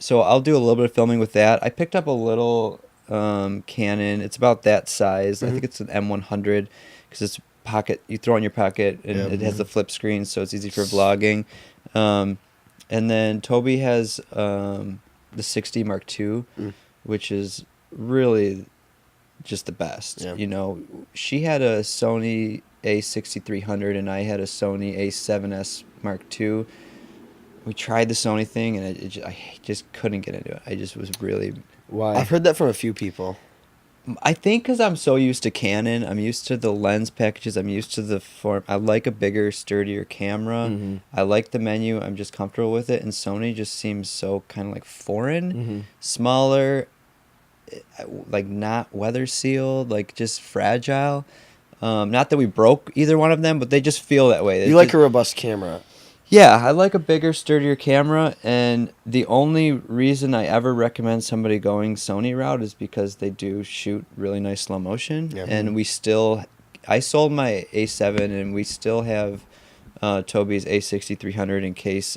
so I'll do a little bit of filming with that. I picked up a little Canon. It's about that size. I think it's an M100 because it's pocket. You throw in your pocket, and it has the flip screen, so it's easy for vlogging. And then Toby has the 60 Mark II, which is really just the best. Yeah. You know, she had a Sony A6300 and I had a Sony A7S Mark II. We tried the Sony thing, and I just couldn't get into it. I just was really. Why? I've heard that from a few people. I think because I'm so used to Canon, I'm used to the lens packages, I'm used to the form. I like a bigger, sturdier camera. I like the menu. I'm just comfortable with it. And Sony just seems so kind of like foreign, smaller, like not weather sealed, like just fragile. Not that we broke either one of them, but they just feel that way. You like a robust camera. Yeah, I like a bigger, sturdier camera, and the only reason I ever recommend somebody going Sony route is because they do shoot really nice slow motion, Yeah. and I sold my A7, and we still have Toby's A6300 in case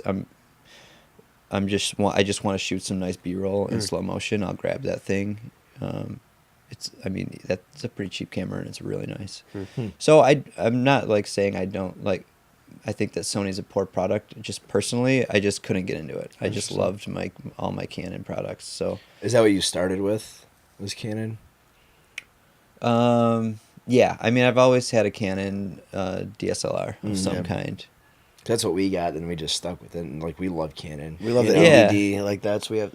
I just want to shoot some nice B-roll in slow motion, I'll grab that thing. That's a pretty cheap camera and it's really nice. So I'm not like saying I don't like. I think that Sony's a poor product. Just personally, I just couldn't get into it. I just loved all my Canon products. So is that what you started with? Was Canon? Yeah. I mean, I've always had a Canon DSLR of some kind. That's what we got, and we just stuck with it. And like we love Canon. We love the LED. Like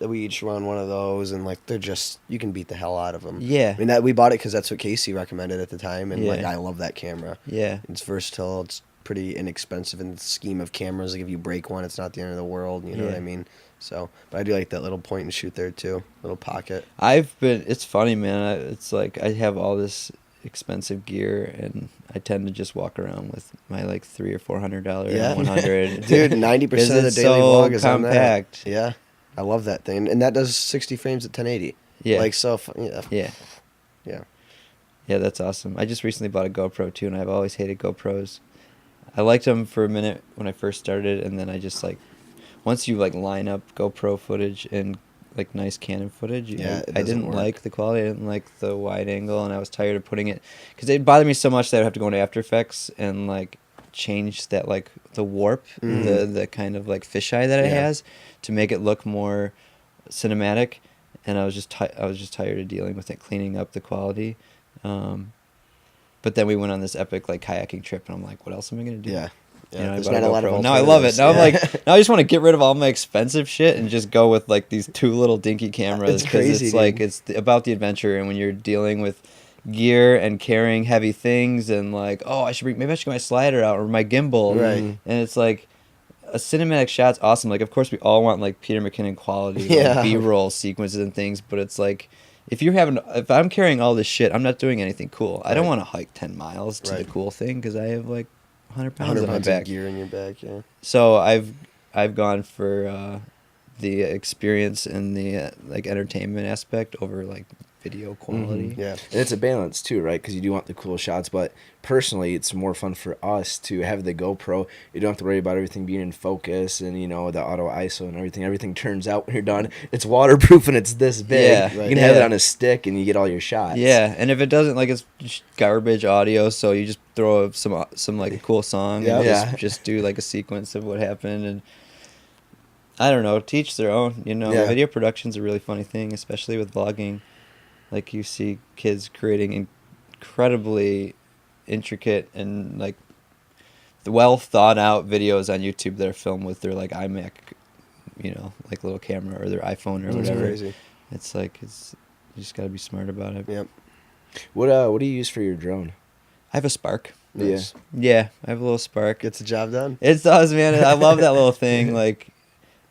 we each run one of those, and like they're just you can beat the hell out of them. Yeah. I mean we bought it because that's what Casey recommended at the time, and like I love that camera. Yeah. It's versatile. It's pretty inexpensive in the scheme of cameras. Like if you break one, it's not the end of the world. You know what I mean? So, but I do like that little point and shoot there too, little pocket. It's funny, man. It's like I have all this expensive gear, and I tend to just walk around with my like $300 or $400 100. Dude, 90% of the daily vlog is compact. On that. Yeah, I love that thing, and that does 60 frames at 1080. Yeah, like so. Yeah, that's awesome. I just recently bought a GoPro too, and I've always hated GoPros. I liked them for a minute when I first started, and then I just like once you like line up GoPro footage and like nice Canon footage. I didn't like the quality. I didn't like the wide angle, and I was tired of putting it because it bothered me so much that I would have to go into After Effects and like change that like the warp, the kind of like fisheye that it has to make it look more cinematic. And I was just tired of dealing with it, cleaning up the quality. But then we went on this epic like kayaking trip, and I'm like, what else am I gonna do? Yeah. You know, there's not a lot of now I love it. Now I'm like, now I just want to get rid of all my expensive shit and just go with like these two little dinky cameras. It's crazy. It's like it's about the adventure, and when you're dealing with gear and carrying heavy things, and like, oh, maybe I should get my slider out or my gimbal. Right. And it's like a cinematic shot's awesome. Like, of course, we all want like Peter McKinnon quality, like, B-roll sequences and things, but it's like if I'm carrying all this shit, I'm not doing anything cool. I don't want to hike 10 miles to the cool thing because I have like 100 pounds on my back. Gear in your back, yeah. So I've gone for the experience and the like entertainment aspect over like video quality. Yeah, and it's a balance too, right? Because you do want the cool shots, but personally, it's more fun for us to have the GoPro. You don't have to worry about everything being in focus, and you know the auto ISO and everything. Everything turns out when you're done. It's waterproof and it's this big. Yeah, you can have it on a stick and you get all your shots. Yeah, and if it doesn't, like, it's just garbage audio, so you just throw some like cool song and just do like a sequence of what happened, and I don't know, teach their own. You know, video production's a really funny thing, especially with vlogging. Like, you see kids creating incredibly intricate and like well thought out videos on YouTube that are filmed with their like iMac, you know, like little camera, or their iPhone or whatever. Crazy. It's like you just gotta be smart about it. Yep. What do you use for your drone? I have a Spark. Nice. Yeah, I have a little Spark. Gets the job done. It does, man. I love that little thing. Like,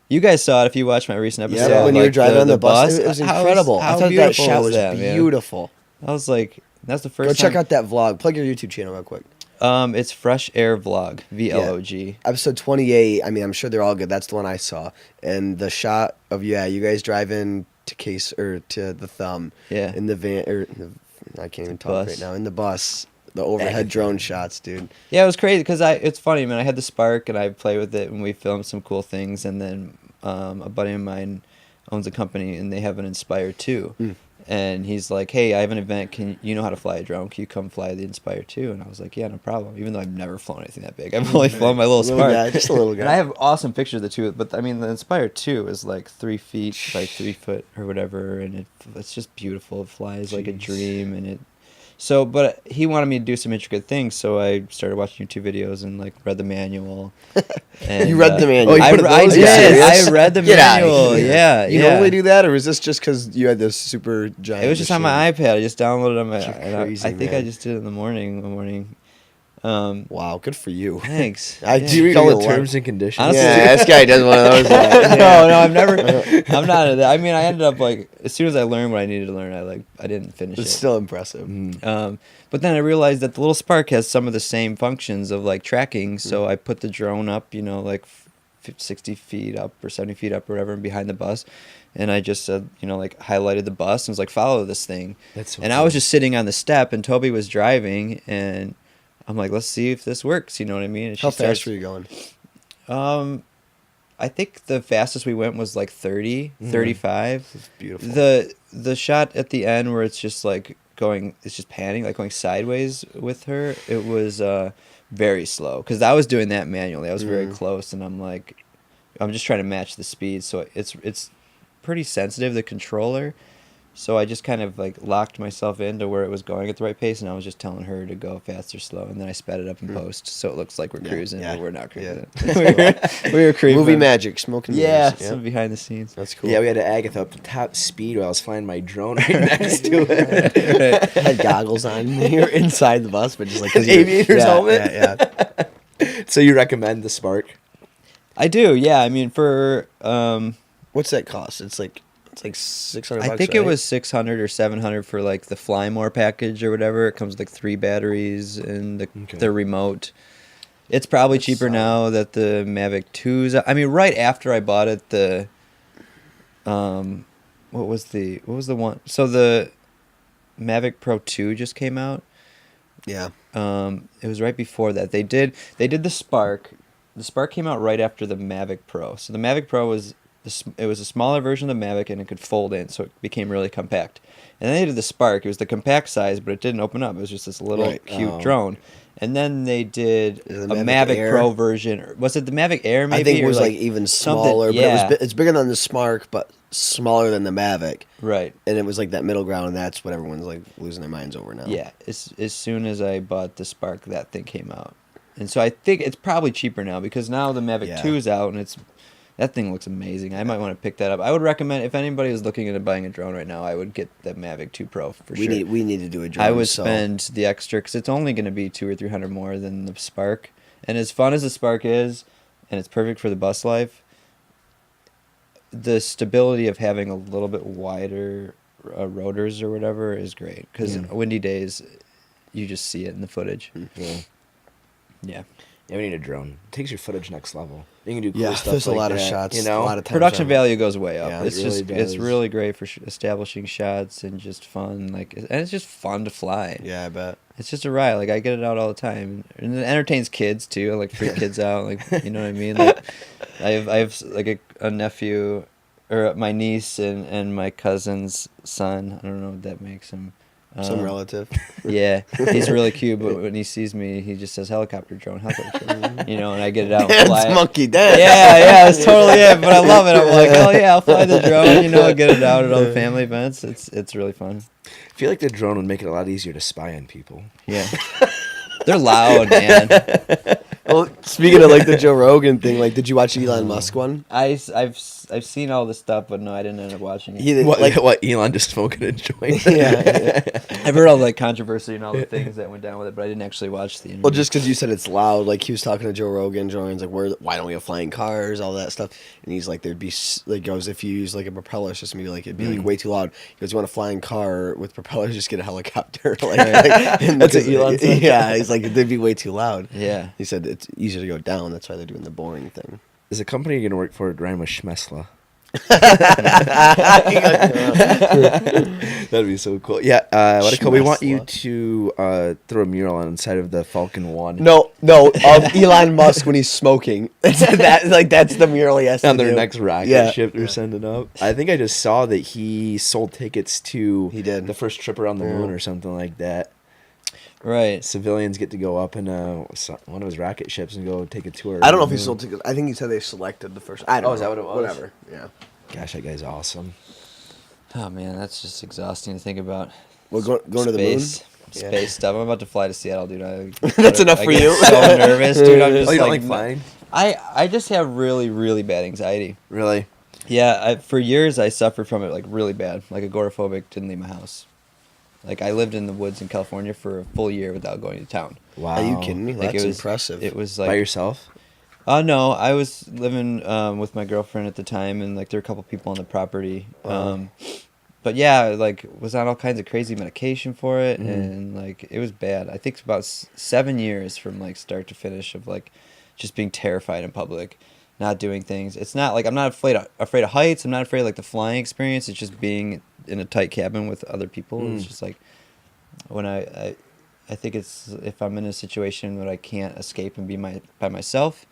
you guys saw it if you watched my recent episode. Yeah, when you were driving on the bus, it was incredible. How I thought that shot was beautiful. I was like, that's the first Go time. check out that vlog. Plug your YouTube channel real quick. It's Fresh Air Vlog, VLOG. Episode 28. I mean, I'm sure they're all good. That's the one I saw. And the shot of you guys driving to the Thumb. Yeah. In the van, I can't even talk right now. In the bus, the overhead drone shots, dude. Yeah, it was crazy because it's funny, man. I had the Spark and I play with it and we filmed some cool things. And then a buddy of mine owns a company and they have an Inspire 2. And he's like, hey, I have an event. You know how to fly a drone? Can you come fly the Inspire 2? And I was like, yeah, no problem. Even though I've never flown anything that big. I've only flown my little Spark. Guy, just a little guy. And I have awesome pictures of the two. But, I mean, the Inspire 2 is like 3 feet by 3 foot or whatever. And it's just beautiful. It flies like a dream. And but he wanted me to do some intricate things. So I started watching YouTube videos and, like, read the manual. And, you read the manual? I did. I read the manual. Yeah. You normally do that, or was this just because you had this super giant? It was just on my iPad. I just downloaded it on my. Crazy, I think I just did it in the morning. Wow, good for you. Thanks. Do you read all the terms and conditions? Honestly, this guy does one of those. No, I'm not at that. I mean, I ended up like, as soon as I learned what I needed to learn, I didn't finish it. It's still impressive. But then I realized that the little Spark has some of the same functions of like tracking. So I put the drone up, you know, like 60 feet up or 70 feet up or whatever, behind the bus. And I just said, you know, like highlighted the bus and was like, follow this thing. That's so and cool. I was just sitting on the step and Toby was driving and I'm like, let's see if this works. You know what I mean? And How fast were you going? I think the fastest we went was like 30, 35. It's beautiful. The shot at the end where it's just like it's just panning, like going sideways with her. It was very slow because I was doing that manually. I was very close, and I'm just trying to match the speed. So it's pretty sensitive, the controller. So I just kind of like locked myself into where it was going at the right pace, and I was just telling her to go fast or slow, and then I sped it up in post, so it looks like we're cruising, but we're not cruising. We were creeping. Movie magic, smoking mirrors. Some behind the scenes. That's cool. Yeah, we had Agatha up to top speed while I was flying my drone right next to it. I had goggles on. You're inside the bus, but just like An aviator's helmet. Yeah. So you recommend the Spark? I do, yeah. I mean, for What's that cost? It's like $600. I think it was 600 or 700 for like the Fly More package or whatever. It comes with like 3 batteries and the remote. It's probably cheaper now that the Mavic 2's. I mean, right after I bought it, what was the one? So the Mavic Pro 2 just came out. Yeah. It was right before that. They did the Spark. The Spark came out right after the Mavic Pro. So the Mavic Pro was a smaller version of the Mavic, and it could fold in, so it became really compact. And then they did the Spark. It was the compact size, but it didn't open up. It was just this little cute drone. And then they did a Mavic Pro version. Was it the Mavic Air? Maybe I think it was like even smaller, but it's bigger than the Spark, but smaller than the Mavic. Right. And it was like that middle ground, and that's what everyone's like losing their minds over now. Yeah. As soon as I bought the Spark, that thing came out. And so I think it's probably cheaper now because now the Mavic 2 is out, and that thing looks amazing. I might want to pick that up. I would recommend, if anybody is looking into buying a drone right now, I would get the Mavic 2 Pro for sure. We need to do a drone. I would spend the extra because it's only going to be $200 or $300 more than the Spark. And as fun as the Spark is, and it's perfect for the bus life, the stability of having a little bit wider rotors or whatever is great. Because windy days, you just see it in the footage. Yeah. Yeah, we need a drone. It takes your footage next level. You can do cool stuff there's like a lot of that, shots. you know? A lot of times Production value goes way up. Yeah, it's it really does. it's really great for establishing shots and just fun. And it's just fun to fly. Yeah, I bet. It's just a ride. Like I get it out all the time, and it entertains kids too. I like freak kids out. Like you know what I mean. Like I have like a nephew, or my niece and my cousin's son. I don't know what that makes him. Some relative. Yeah, he's really cute, but when he sees me, he just says helicopter drone. You know, and I get it out and Dance, fly it. monkey dance. Yeah, it's totally it. But I love it. I'm like, oh yeah, I'll fly the drone. You know, I'll get it out at all the family events. It's really fun. I feel like the drone would make it a lot easier to spy on people. Yeah, they're loud, man. Well, speaking of like the Joe Rogan thing, like, did you watch Elon Musk one? I've seen all this stuff, but no, I didn't end up watching it. He did, What Elon just smoking a joint? yeah. I've heard all the controversy and all the things that went down with it, but I didn't actually watch the interview. Well, just because you said it's loud, like he was talking to Joe Rogan. Joe Rogan's like, why don't we have flying cars, all that stuff? And he's like, there'd be like, goes if you use like a propeller system, like it'd be like way too loud. He goes, you want a flying car with propellers? Just get a helicopter. That's what Elon said. Yeah, he's like, they'd be way too loud. Yeah, he said it's easier to go down. That's why they're doing the boring thing. Is a company you're gonna work for rhyme with Schmessla? That'd be so cool. Yeah, Wetiko, we want you to throw a mural on the side of the Falcon 1. No, Elon Musk when he's smoking. That's the mural he has to on do. their next rocket ship they're sending up. I think I just saw that he sold tickets to the first trip around the moon or something like that. right. Civilians get to go up in one of his rocket ships and go take a tour. I don't know if he sold tickets. I think he said they selected the first. I don't know. Is that what it was? Whatever. Yeah. Gosh, that guy's awesome. Oh man, that's just exhausting to think about. Well, going to the moon. Space stuff. I'm about to fly to Seattle, dude. That's enough for you. So nervous, dude. I'm just you don't like flying? I just have really, really bad anxiety. Really? Yeah, for years I suffered from it like really bad. Like agoraphobic, didn't leave my house. Like I lived in the woods in California for a full year without going to town. Wow. Are you kidding me? Like That's it was impressive. It was like by yourself? No, I was living with my girlfriend at the time, and like there were a couple people on the property. But yeah, like was on all kinds of crazy medication for it, and like it was bad. I think about 7 years from like start to finish of like just being terrified in public, not doing things. It's not like I'm not afraid of heights. I'm not afraid of like the flying experience. It's just being in a tight cabin with other people. It's just like when I think it's if I'm in a situation that I can't escape and be by myself,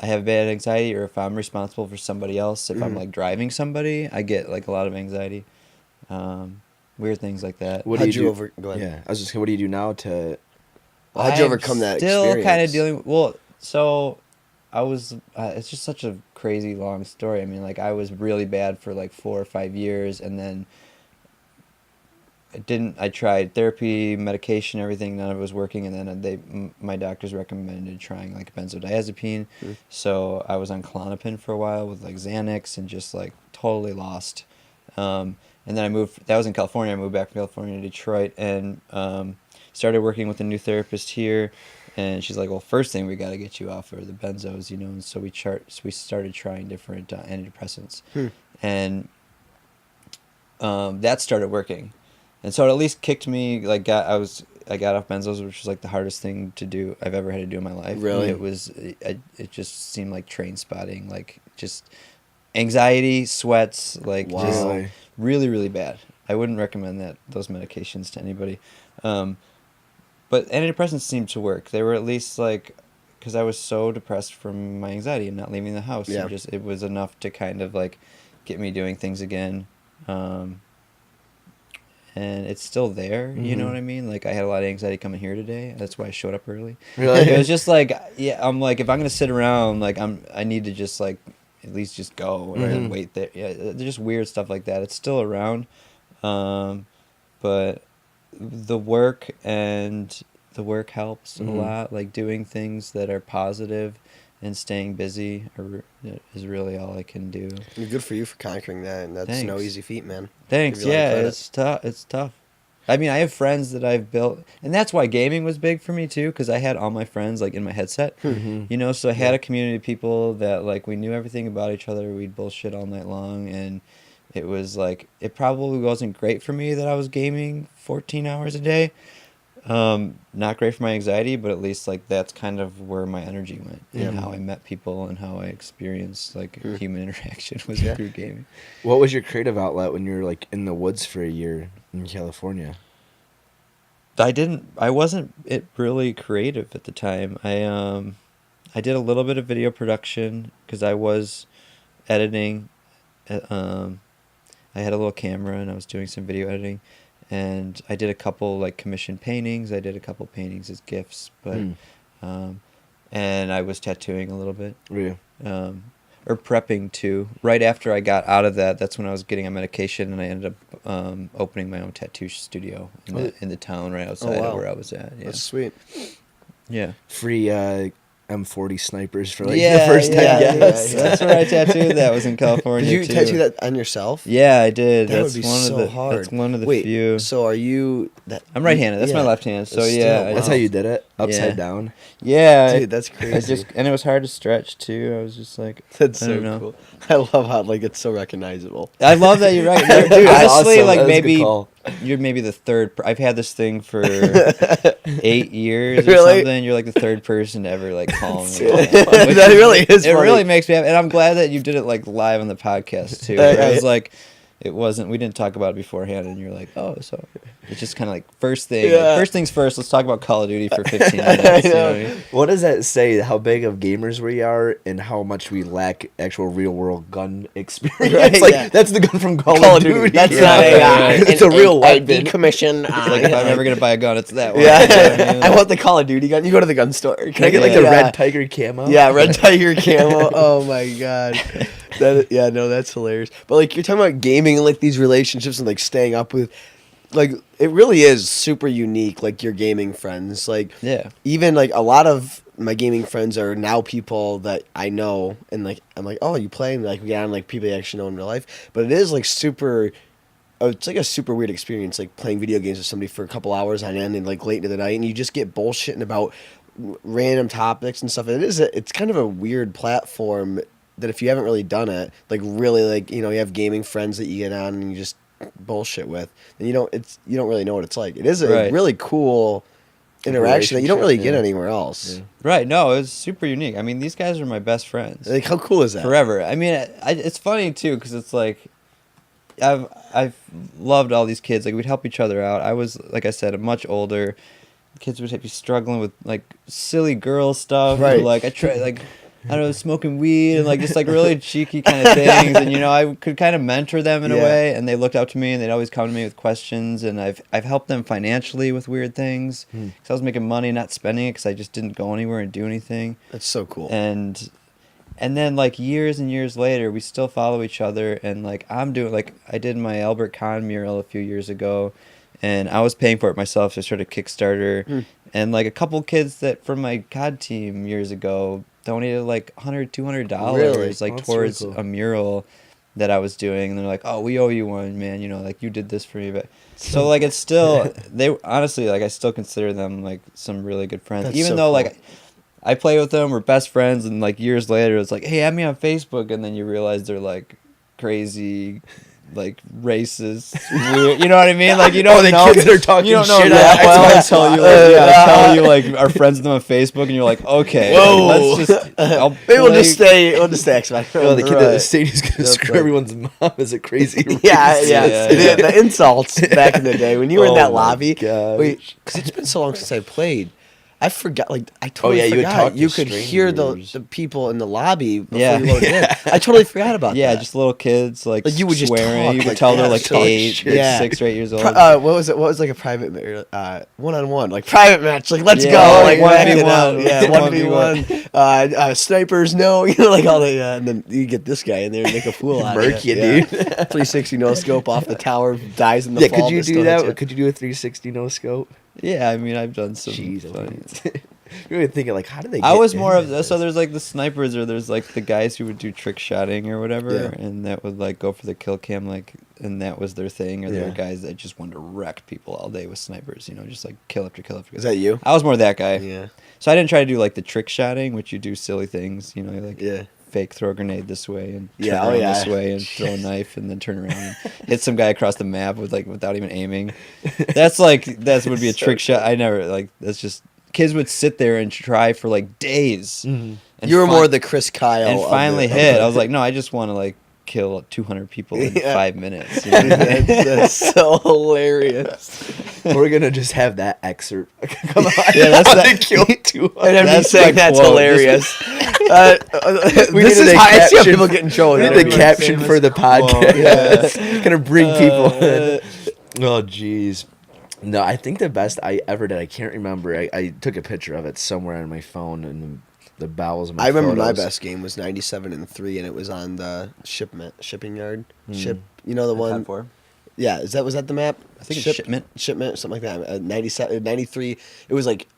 I have bad anxiety, or if I'm responsible for somebody else, if I'm like driving somebody, I get like a lot of anxiety. Weird things like that. What How'd do you you over? Go ahead. Yeah, I was just saying, what do you do now to? Well, how'd you overcome that Still experience? kind of dealing. Well, so I was. It's just such a crazy long story. I mean, like I was really bad for like 4 or 5 years, and then I tried therapy, medication, everything. None of it was working, and then my doctors recommended trying like benzodiazepine. So I was on Klonopin for a while with like Xanax, and just like totally lost. And then I moved. That was in California. I moved back from California to Detroit, and started working with a new therapist here. And she's like, "Well, first thing we got to get you off are the benzos, you know." And so we started trying different antidepressants, and that started working. And so it at least kicked me, like, I got off benzos, which was like the hardest thing to do I've ever had to do in my life. Really? It just seemed like train spotting, like just anxiety, sweats, like just really, really bad. I wouldn't recommend those medications to anybody. But antidepressants seemed to work. They were at least like, because I was so depressed from my anxiety and not leaving the house. Yeah. It was enough to kind of like get me doing things again. And it's still there, you know what I mean? Like, I had a lot of anxiety coming here today. That's why I showed up early. Really? It was just like, yeah, I'm like, if I'm going to sit around, like, I need to just, like, at least just go and wait there. Yeah, there's just weird stuff like that. It's still around. But the work helps a lot. Like, doing things that are positive and staying busy is really all I can do. Good for you for conquering that, and that's no easy feat, man. Thanks. Give you a lot of Yeah, credit. it's tough. It's tough. I mean, I have friends that I've built, and that's why gaming was big for me too, because I had all my friends like in my headset. You know, so I had a community of people that like we knew everything about each other. We'd bullshit all night long, and it was like it probably wasn't great for me that I was gaming 14 hours a day. Not great for my anxiety, but at least like that's kind of where my energy went, and how I met people and how I experienced like human interaction was through gaming. What was your creative outlet when you were like in the woods for a year in California? I wasn't really creative at the time. I did a little bit of video production because I was editing. I had a little camera and I was doing some video editing. And I did a couple like commissioned paintings. I did a couple paintings as gifts, but and I was tattooing a little bit. Or prepping too. Right after I got out of that, that's when I was getting on medication, and I ended up opening my own tattoo studio in the town right outside of where I was at. Yeah. That's sweet. Yeah. Free M40 snipers for like the first time guests. That's where I tattooed. That was in California. Did you too. tattoo that on yourself? Yeah, I did. That that's would be one so of the, hard. That's one of the Wait, few. so are you? I'm right-handed. That's my left hand. So yeah, That's how you did it, upside down. Yeah, Dude, that's crazy. And it was hard to stretch too. I was just like, That's I so don't know. cool. I love how like it's so recognizable. I love that you're right. Dude, Honestly, awesome. like That was a good maybe call. you're maybe the third. I've had this thing for 8 years or Really? something. You're like the third person to ever like call me. That really is. It funny. really makes me happy, and I'm glad that you did it like live on the podcast too. Where it was like, it wasn't. We didn't talk about it beforehand, and you're like, oh, so it's just kind of like first thing. Yeah. Like, first things first. Let's talk about Call of Duty for 15 minutes. You know what I mean? What does that say? How big of gamers we are, and how much we lack actual real world gun experience? Right, Like yeah. that's the gun from Call Call of Duty. That's Yeah, not a. right. It's a real weapon. decommission. Like if I'm ever gonna buy a gun, it's that one. Yeah, You know what I mean? I want the Call of Duty gun. You go to the gun store. Can I get like the the red tiger camo? Yeah, red tiger camo. Oh my god. That's hilarious. But like you're talking about gaming and like these relationships and like staying up with, like it really is super unique. Like your gaming friends, like Yeah. even like a lot of my gaming friends are now people that I know, and like I'm like, oh, you play, and like we get on like people you actually know in real life. But it is like super. It's like a super weird experience, like playing video games with somebody for a couple hours on end and like late into the night, and you just get bullshitting about random topics and stuff. It's kind of a weird platform that if you haven't really done it, like really like you have gaming friends that you get on and you just bullshit with, and you don't really know what it's like. It is a really cool interaction that you don't really get anywhere else. Yeah. Right. No, it's super unique. I mean, these guys are my best friends. Like how cool is that? Forever. I mean, it's funny too because it's like I've loved all these kids. Like we'd help each other out. I was, like I said, much older. Kids would be struggling with like silly girl stuff. Right. Like I tried like I don't know, smoking weed and like just like really cheeky kind of things. And I could kind of mentor them in a way, and they looked up to me and they'd always come to me with questions. And I've helped them financially with weird things because I was making money, not spending it because I just didn't go anywhere and do anything. That's so cool. And then like years and years later, we still follow each other. And like I'm doing like I did my Albert Kahn mural a few years ago. And I was paying for it myself, so I started Kickstarter. And like a couple kids that from my COD team years ago donated like $100, $200 Really? like That's towards really cool. a mural that I was doing. And they're like, "Oh, we owe you one, man. Like you did this for me." But so like it's still they honestly like I still consider them like some really good friends, That's even so though cool. like I play with them, we're best friends, and like years later it's like, "Hey, add me on Facebook," and then you realize they're like crazy. Like racist, weird, you know what I mean? Like you don't the know. kids are talking you don't know shit that on well. I Xbox tell you, Live. I tell you, like our friends with them on Facebook, and you're like, okay, Whoa. let's just. I'll Maybe we'll play- just stay Xbox. Oh, the kid at the Right. stadium's gonna That's screw like- everyone's mom as a crazy Yeah, racist. yeah. Yeah. The insults back in the day when you were in Oh that my lobby. gosh. Wait, because it's been so long since I played. I forgot. Like I totally yeah, you would forgot. talk to You could hear strangers. the people in the lobby before Yeah. you loaded in. I totally forgot about Yeah, that. just little kids like Like, you would just swearing. talk, You could like, tell they're yeah, like talk 8, shit. Yeah. 6 or 8 years old. What was it? What was like a private one-on-one, like private match? Like let's Yeah, go, like like back 1v1. it out. Yeah, 1v1. 1v1. Snipers, no, like all the. And then you get this guy in there and make a fool out of Murk it. you, Yeah. dude. 360 no scope off the tower, dies in the Yeah, fall. could you but still do hits that? you. Could you do a 360 no scope? Yeah, I mean I've done some. Jeez, funny- you're really thinking like, how do they? I get was more of into this? so there's like the snipers or there's like the guys who would do trick shotting or whatever, Yeah. and that would like go for the kill cam like, and that was their thing. Or there were Yeah. guys that just wanted to wreck people all day with snipers, just like kill after kill after kill. Is that you? I was more that guy. Yeah. So I didn't try to do like the trick shotting, which you do silly things, like Yeah. fake throw a grenade this way and turn Yeah, oh, around yeah. this way and throw a knife and then turn around and hit some guy across the map with like without even aiming. That would be a So trick shot. I never like that's just kids would sit there and try for like days. Mhm. And You were fi- more the Chris Kyle. and of finally the- hit. I was like, no, I just want to like kill 200 people in Yeah. 5 minutes. You know what I mean? that's so hilarious. We're gonna just have that excerpt come on. Yeah, that's How that- to kill 200. And I'm That's just saying my that's quote. hilarious. We This needed is a how I see how caption. people get in trouble. We with need that. the Everyone's caption famous for the quote. podcast. Gonna bring people in. Uh, Oh, jeez. No, I think the best I ever did, I can't remember. I took a picture of it somewhere on my phone in the bowels of my I remember my photos. best game was 97-3, and it was on the shipping yard. The one. Had for. Yeah, was that the map? I think it's Shipment. Shipment, something like that. 97, 93. It was like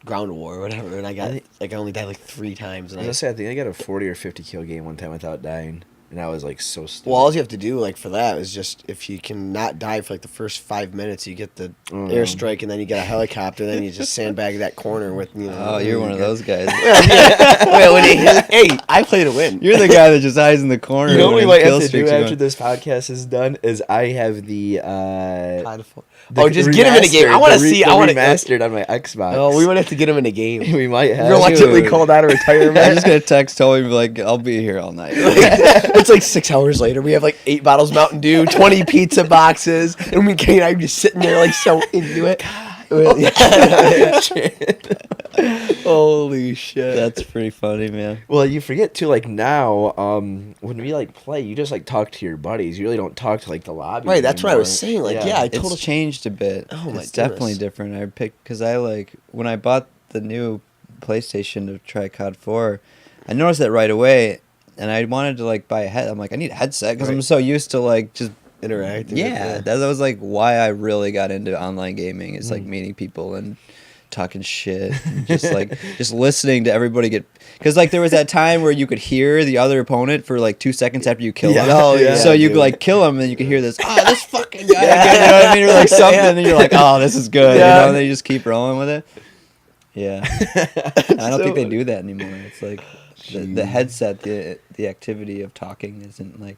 ground war or whatever, and I only died like 3 times. I And was gonna say, I think I got a 40 or 50 kill game one time without dying, and I was like so stupid. well, all you have to do like for that is just if you can not die for like the first 5 minutes, you get the airstrike, and then you get a helicopter, and then you just sandbag that corner with Oh, you're one of those guys. Well, hey, I play to win. You're the guy that just hides in the corner. You know what when we might kill have to do streaks are after going. this podcast is done? Is I have the Just get him in a game. I want to see. I want to remastered on my Xbox. Oh, we would have to get him in a game. we might have. Reluctantly Dude. called out of I'm retirement. just gonna text Toby and be like, I'll be here all night. It's like 6 hours later. We have like 8 bottles of Mountain Dew, 20 pizza boxes, and we Kane and I just sitting there like so into it. Holy shit! That's pretty funny, man. Well, you forget too. Like now, when we like play, you just like talk to your buddies. You really don't talk to like the lobby. Right, that's what I was anymore. saying. Like, yeah, I It's totally. changed a bit. Oh my it's definitely goodness. different. I picked because I like when I bought the new PlayStation to try COD 4, I noticed that right away, and I wanted to like buy a head. I'm like, I need a headset because I'm Right. so used to like just Interacting. yeah. That was like why I really got into online gaming is like meeting people and talking shit and just like just listening to everybody get because like there was that time where you could hear the other opponent for like 2 seconds after you kill Yeah. them. Oh, yeah, So you dude. like kill them and you could hear this. Oh, this fucking guy. Again, you know what I mean? Or like something, Yeah. and you're like, oh, this is good. Yeah. You know, and then you just keep rolling with it. Yeah, I don't think they do that anymore. It's like the headset, the activity of talking isn't like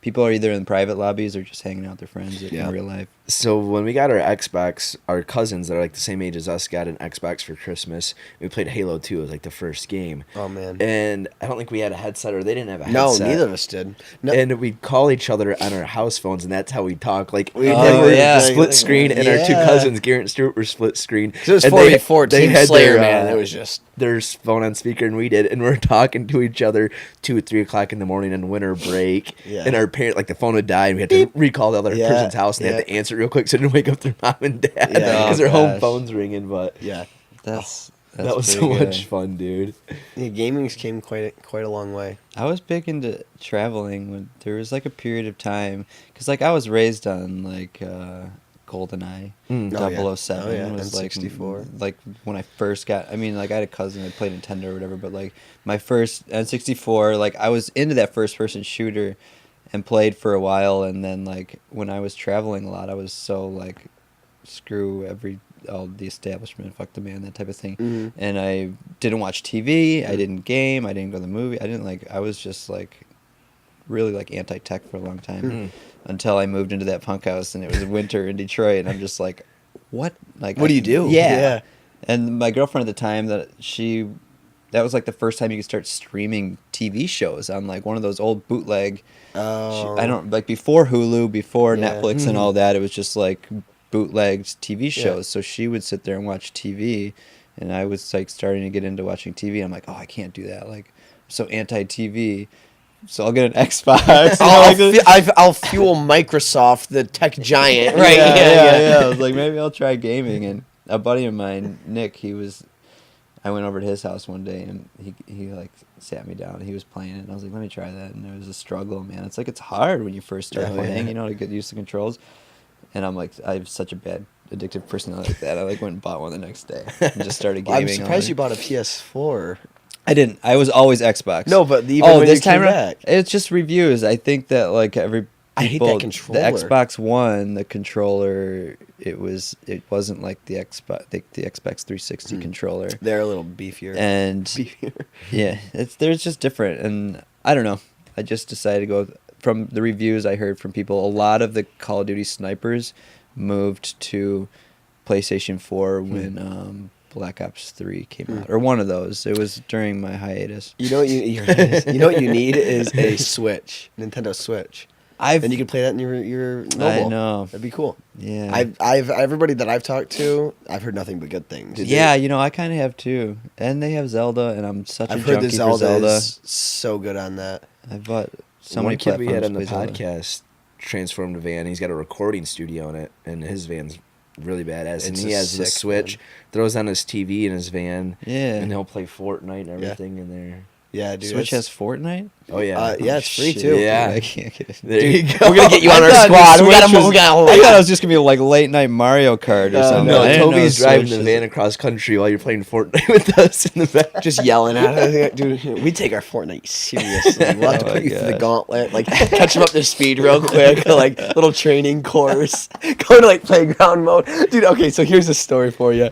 people are either in private lobbies or just hanging out with their friends Yeah. in real life. So when we got our Xbox, our cousins that are like the same age as us got an Xbox for Christmas. We played Halo 2. It was like the first game. Oh, man. And I don't think we had a headset, or they didn't have a No, headset. neither of us did. No. And we'd call each other on our house phones, and that's how we talk. Like, we Oh, were yeah. split screen, and our two Yeah. cousins, Garrett and Stuart, were split screen. It was And 4v4 they Team had Slayer, their, man. It was just... their phone on speaker, and we did. And we're talking to each other 2 or 3 o'clock in the morning on winter break. Yeah. And our parent, like, the phone would die, and we had to recall the other Yeah, person's house, and they had to answer it real quick so they didn't wake up their mom and dad because Yeah. their Oh, home gosh. phone's ringing. But Yeah. That's that was so pretty good. much fun, dude. Yeah, gaming's came quite a long way. I was big into traveling when there was like a period of time, because like I was raised on like GoldenEye, Mm. Oh, yeah. 007 Oh, yeah, was like N64. like when I first got. I mean, like I had a cousin that played Nintendo or whatever, but like my first N64, like I was into that first person shooter, and played for a while, and then like when I was traveling a lot, I was so like screw all the establishment, fuck the man, that type of thing. Mhm. And I didn't watch TV, I didn't game, I didn't go to the movie, I was just like really like anti-tech for a long time Mhm. until I moved into that punk house and it was winter in Detroit, and I'm just like, what? Like, What do you do? Yeah. Yeah. And my girlfriend at the time, that was like the first time you could start streaming TV shows on like one of those old bootleg. Oh. I don't like before Hulu, before Yeah. Netflix and all that. It was just like bootlegged TV shows. Yeah. So she would sit there and watch TV, and I was like starting to get into watching TV. I'm like, oh, I can't do that. Like, I'm so anti-TV. So I'll get an Xbox. I'll fuel Microsoft, the tech giant, right? Yeah. I was like, maybe I'll try gaming. And a buddy of mine, Nick, I went over to his house one day, and he like sat me down. He was playing it, and I was like, let me try that. And it was a struggle, man. It's like, it's hard when you first start Oh, playing, yeah. to get used to controls. And I'm like, I have such a bad addictive personality like that. I like went and bought one the next day and just started gaming. I'm surprised on you it. bought a PS4. I didn't. I was always Xbox. No, but even when this you came time around, back. it's just reviews. I think that like I hate that controller. The Xbox One, the controller, it wasn't like the Xbox 360 controller. They're a little beefier. And Beefier. yeah, they're just different. And I don't know. I just decided to go from the reviews I heard from people. A lot of the Call of Duty snipers moved to PlayStation 4 when Black Ops 3 came out, or one of those. It was during my hiatus. You know what you know what you need is a Switch, Nintendo Switch. And you can play that in your mobile. I know. That'd be cool. Yeah. I've everybody that I've talked to, I've heard nothing but good things. Yeah, I kind of have too. And they have Zelda, and I'm such I've a heard junkie the for Zelda Zelda. is so good on that. I bought so One many kid we platforms had on to the play Zelda. podcast transformed a van. He's got a recording studio in it, and his van's really badass. And It's he a has the sick Switch, van. throws on his TV in his van, Yeah. and he'll play Fortnite and everything in there. Yeah, dude. Switch it's- has Fortnite? Oh yeah, yeah, it's free Shit, too. Yeah. dude, I can't get it. There you go. We're gonna get you on I our thought squad. the We got Switch was- I thought it was just gonna be like late night Mario Kart or something. No, I didn't know Toby's Switch driving the is- van across country while you're playing Fortnite with us in the back. just yelling at us. Dude, we take our Fortnite seriously. We'll have to Oh put my you through the gosh. gauntlet, like catch them up to speed real quick, like little training course. Go to like playground mode. Dude, okay, so here's a story for you.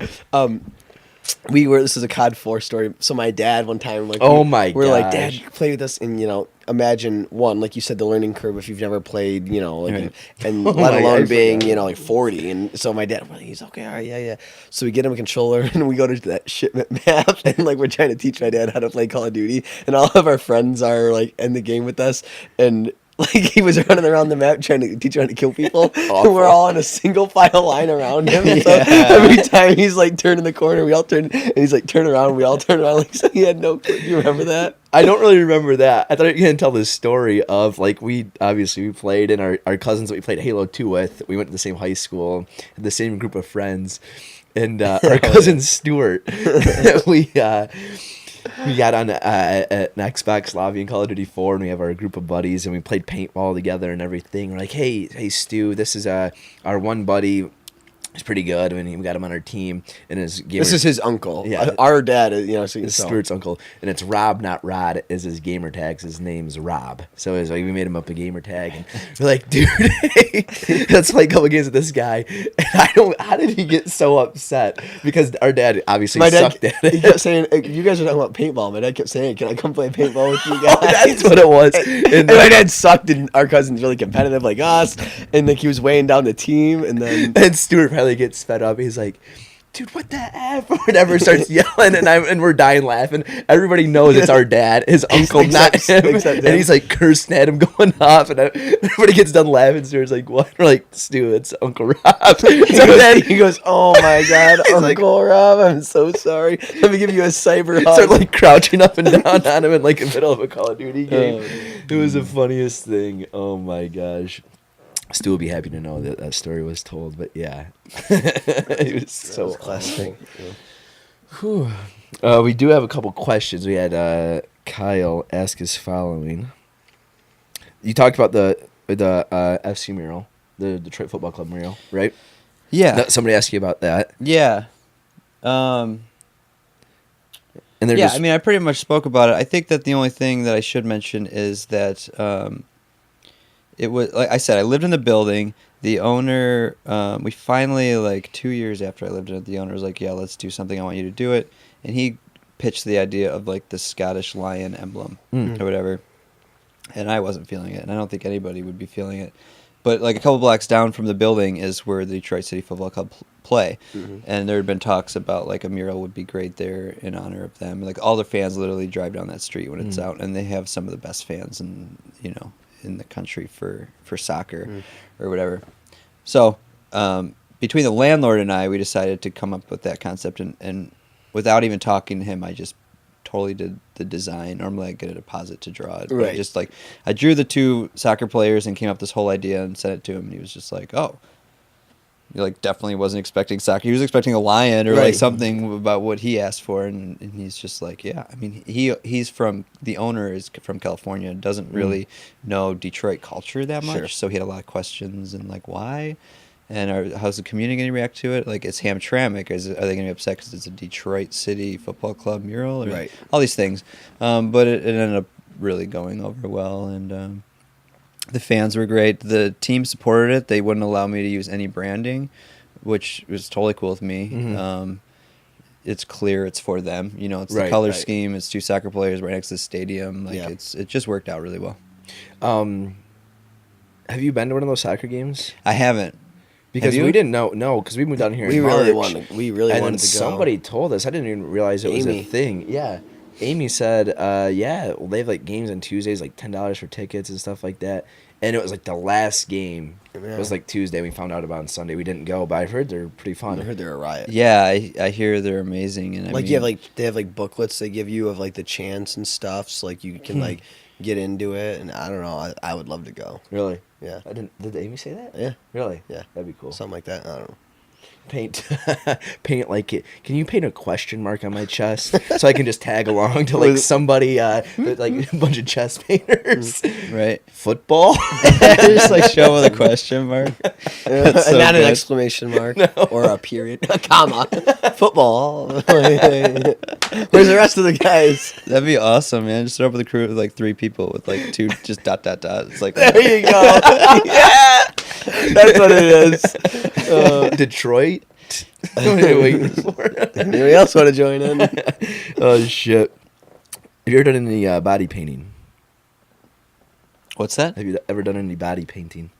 This is a COD 4 story. So my dad one time, like, Oh my we're like, gosh. Dad, you play with us, and imagine one, like you said, the learning curve if you've never played, like, Right. and Oh let my alone God, I being, forgot. like 40. And so my dad, well, he's okay, all right, yeah. So we get him a controller and we go to that shipment map and like we're trying to teach my dad how to play Call of Duty, and all of our friends are like in the game with us, and like he was running around the map trying to teach him how to kill people. And we're all in a single file line around him. So Yeah. every time he's like turning the corner, we all turn, and he's like turn around, we all turn around. Like, so he had no clue. You remember that? I don't really remember that. I thought you were going to tell this story of, like, we played, and our cousins that we played Halo 2 with, we went to the same high school, had the same group of friends, and our cousin Stuart, we got on an Xbox lobby in Call of Duty 4, and we have our group of buddies, and we played paintball together and everything. We're like, hey Stu, this is our one buddy. He's pretty good. I mean, we got him on our team, and his gamer, This is his uncle. Yeah. Our dad is, his Stuart's uncle, and it's Rob, not Rod, is his gamer tag. His name's Rob. So it's like we made him up a gamer tag, and we're like, dude, hey, let's play a couple games with this guy. And how did he get so upset? Because our dad obviously sucked at it. He kept saying, you guys are talking about paintball. My dad kept saying, can I come play paintball with you guys? That's what it was. And my dad sucked, and our cousin's really competitive like us, and like he was weighing down the team, and then and Stuart finally gets fed up. He's like, dude, what the F? Or whatever, starts yelling, and we're dying laughing. Everybody knows it's our dad, his uncle, not him. Except and he's like cursing at him, going off, and everybody gets done laughing. Stuart's like, what? We're like, Stu, it's Uncle Rob. he goes, oh my God, Uncle Rob, I'm so sorry. Let me give you a cyber hug. Start like crouching up and down on him in like the middle of a Call of Duty game. It was the funniest thing. Oh my gosh. Stu will be happy to know that story was told, but yeah, it was so classic. Whew. We do have a couple questions. We had Kyle ask his following. You talked about the FC mural, the Detroit Football Club mural, right? Yeah. Somebody asked you about that. Yeah. And they're yeah, I mean, I pretty much spoke about it. I think that the only thing that I should mention is that it was, like I said, I lived in the building. The owner, we finally, like 2 years after I lived in it, the owner was like, yeah, let's do something. I want you to do it. And he pitched the idea of like the Scottish lion emblem or whatever. And I wasn't feeling it. And I don't think anybody would be feeling it. But like a couple blocks down from the building is where the Detroit City Football Club play. And there had been talks about like a mural would be great there in honor of them. Like all the fans literally drive down that street when it's out. And they have some of the best fans in the country for soccer or whatever. So between the landlord and I, we decided to come up with that concept. And without even talking to him, I just totally did the design. Normally I get a deposit to draw it. Right. Just like I drew the two soccer players and came up with this whole idea and sent it to him. And he was just like, oh. He like definitely wasn't expecting soccer. He was expecting a lion or like something about what he asked for, and he's just like, yeah. I mean, he's from, the owner is from California, doesn't really know Detroit culture that much, so he had a lot of questions and like why, and how's the community going to react to it? Like it's Hamtramck, are they going to be upset because it's a Detroit City Football Club mural or all these things? But it ended up really going over well, and the fans were great. The team supported it. They wouldn't allow me to use any branding, which was totally cool with me. It's clear it's for them. It's the color scheme. It's two soccer players right next to the stadium. Like it just worked out really well. Have you been to one of those soccer games? I haven't. Because we didn't know. No, because we moved down here in March. We really wanted to go. Somebody told us. I didn't even realize it was a thing. Yeah. Amy said, they have like games on Tuesdays, like $10 for tickets and stuff like that. And it was like the last game. It was like Tuesday. We found out about on Sunday. We didn't go, but I've heard they're pretty fun. I heard they're a riot. Yeah, I hear they're amazing. And they have like booklets they give you of like the chants and stuff, so like you can like get into it. And I don't know, I would love to go. Really? Yeah. Did Amy say that? Yeah. Really? Yeah. That'd be cool. Something like that. I don't know. Paint it like it. Can you paint a question mark on my chest so I can just tag along to like somebody like a bunch of chest painters? Right. Football. Just like show with a question mark. And so not an exclamation mark or a period, a comma. Football. Where's the rest of the guys? That'd be awesome, man. Just start up with a crew with like 3 people with like 2 just ... It's like there you go. Yeah, that's what it is. Detroit. What are you waiting for? Anybody else want to join in? Oh shit! Have you ever done any body painting? What's that? Have you ever done any body painting?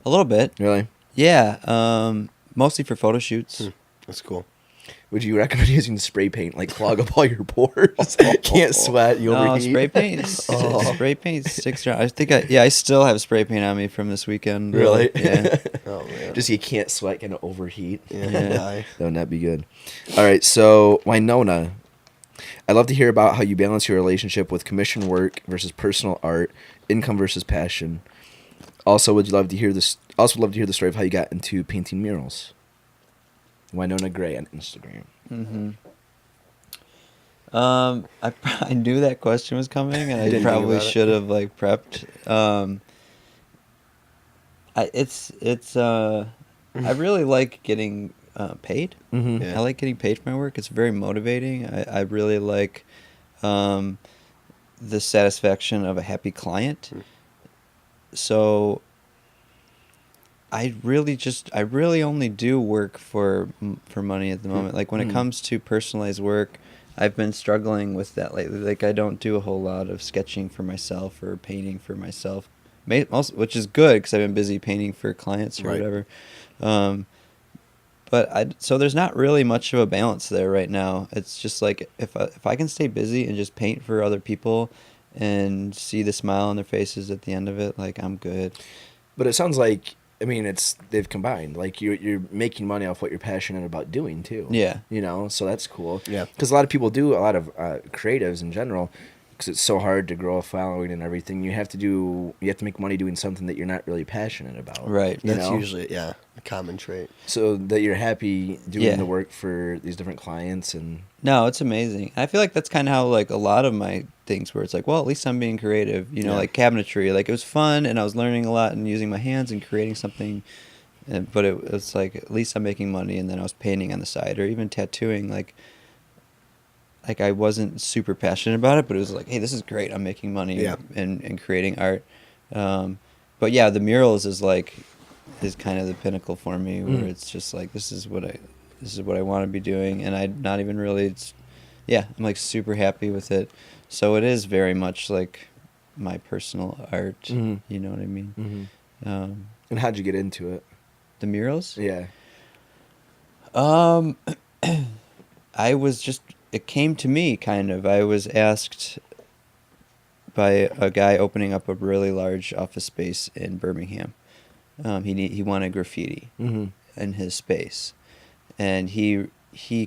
A little bit. Really? Yeah. Mostly for photo shoots. That's cool. Would you recommend using spray paint, like clog up all your pores? Can't sweat, you overheat. Spray paint. Spray paint sticks around. I think I still have spray paint on me from this weekend. Really? Yeah. Oh man. Just you can't sweat, gonna overheat. Yeah. That would not be good. All right, so Winona, I'd love to hear about how you balance your relationship with commission work versus personal art, income versus passion. Also, would you love to hear this? Also, love to hear the story of how you got into painting murals. Winona Gray on Instagram. I knew that question was coming, and I probably should have like prepped. I really like getting paid. Mm-hmm. Yeah. I like getting paid for my work. It's very motivating. I really like the satisfaction of a happy client. So I really only do work for money at the moment. Like when it comes to personalized work, I've been struggling with that lately. Like I don't do a whole lot of sketching for myself or painting for myself, which is good because I've been busy painting for clients or whatever. So there's not really much of a balance there right now. It's just like if I can stay busy and just paint for other people and see the smile on their faces at the end of it, like I'm good. But it sounds like, I mean, they've combined. Like you're making money off what you're passionate about doing too. Yeah. You know, so that's cool. Yeah. Because a lot of people do, a lot of creatives in general, because it's so hard to grow a following and everything. You have to make money doing something that you're not really passionate about. Right. That's usually a common trait. So that you're happy doing Yeah. the work for these different clients and. No, it's amazing. I feel like that's kind of how like a lot of my things where it's like, well, at least I'm being creative, you know, like cabinetry. Like it was fun and I was learning a lot and using my hands and creating something. But it was like, at least I'm making money. And then I was painting on the side or even tattooing. Like I wasn't super passionate about it, but it was like, hey, this is great. I'm making money and creating art. But yeah, the murals is kind of the pinnacle for me where it's just like, this is what I want to be doing. And I'm not even really, I'm like super happy with it. So it is very much like my personal art. You know what I mean? Mm-hmm. And how'd you get into it? The murals? Yeah. It came to me kind of. I was asked by a guy opening up a really large office space in Birmingham. He wanted graffiti in his space. And he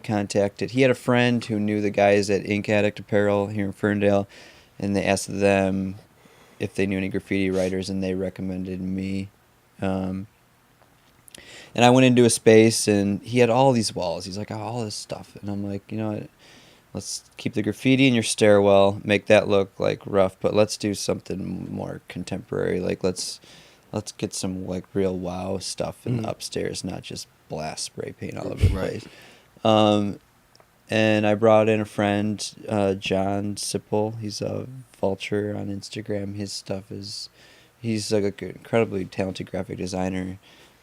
had a friend who knew the guys at Ink Addict Apparel here in Ferndale, and they asked them if they knew any graffiti writers, and they recommended me. And I went into a space, and he had all these walls. He's like, all this stuff. And I'm like, you know what? Let's keep the graffiti in your stairwell, make that look like rough, but let's do something more contemporary. Like let's get some like real wow stuff in the upstairs, not just blast spray paint all over the place. And I brought in a friend, John Sipple. He's a Vulture on Instagram. His stuff he's like an incredibly talented graphic designer.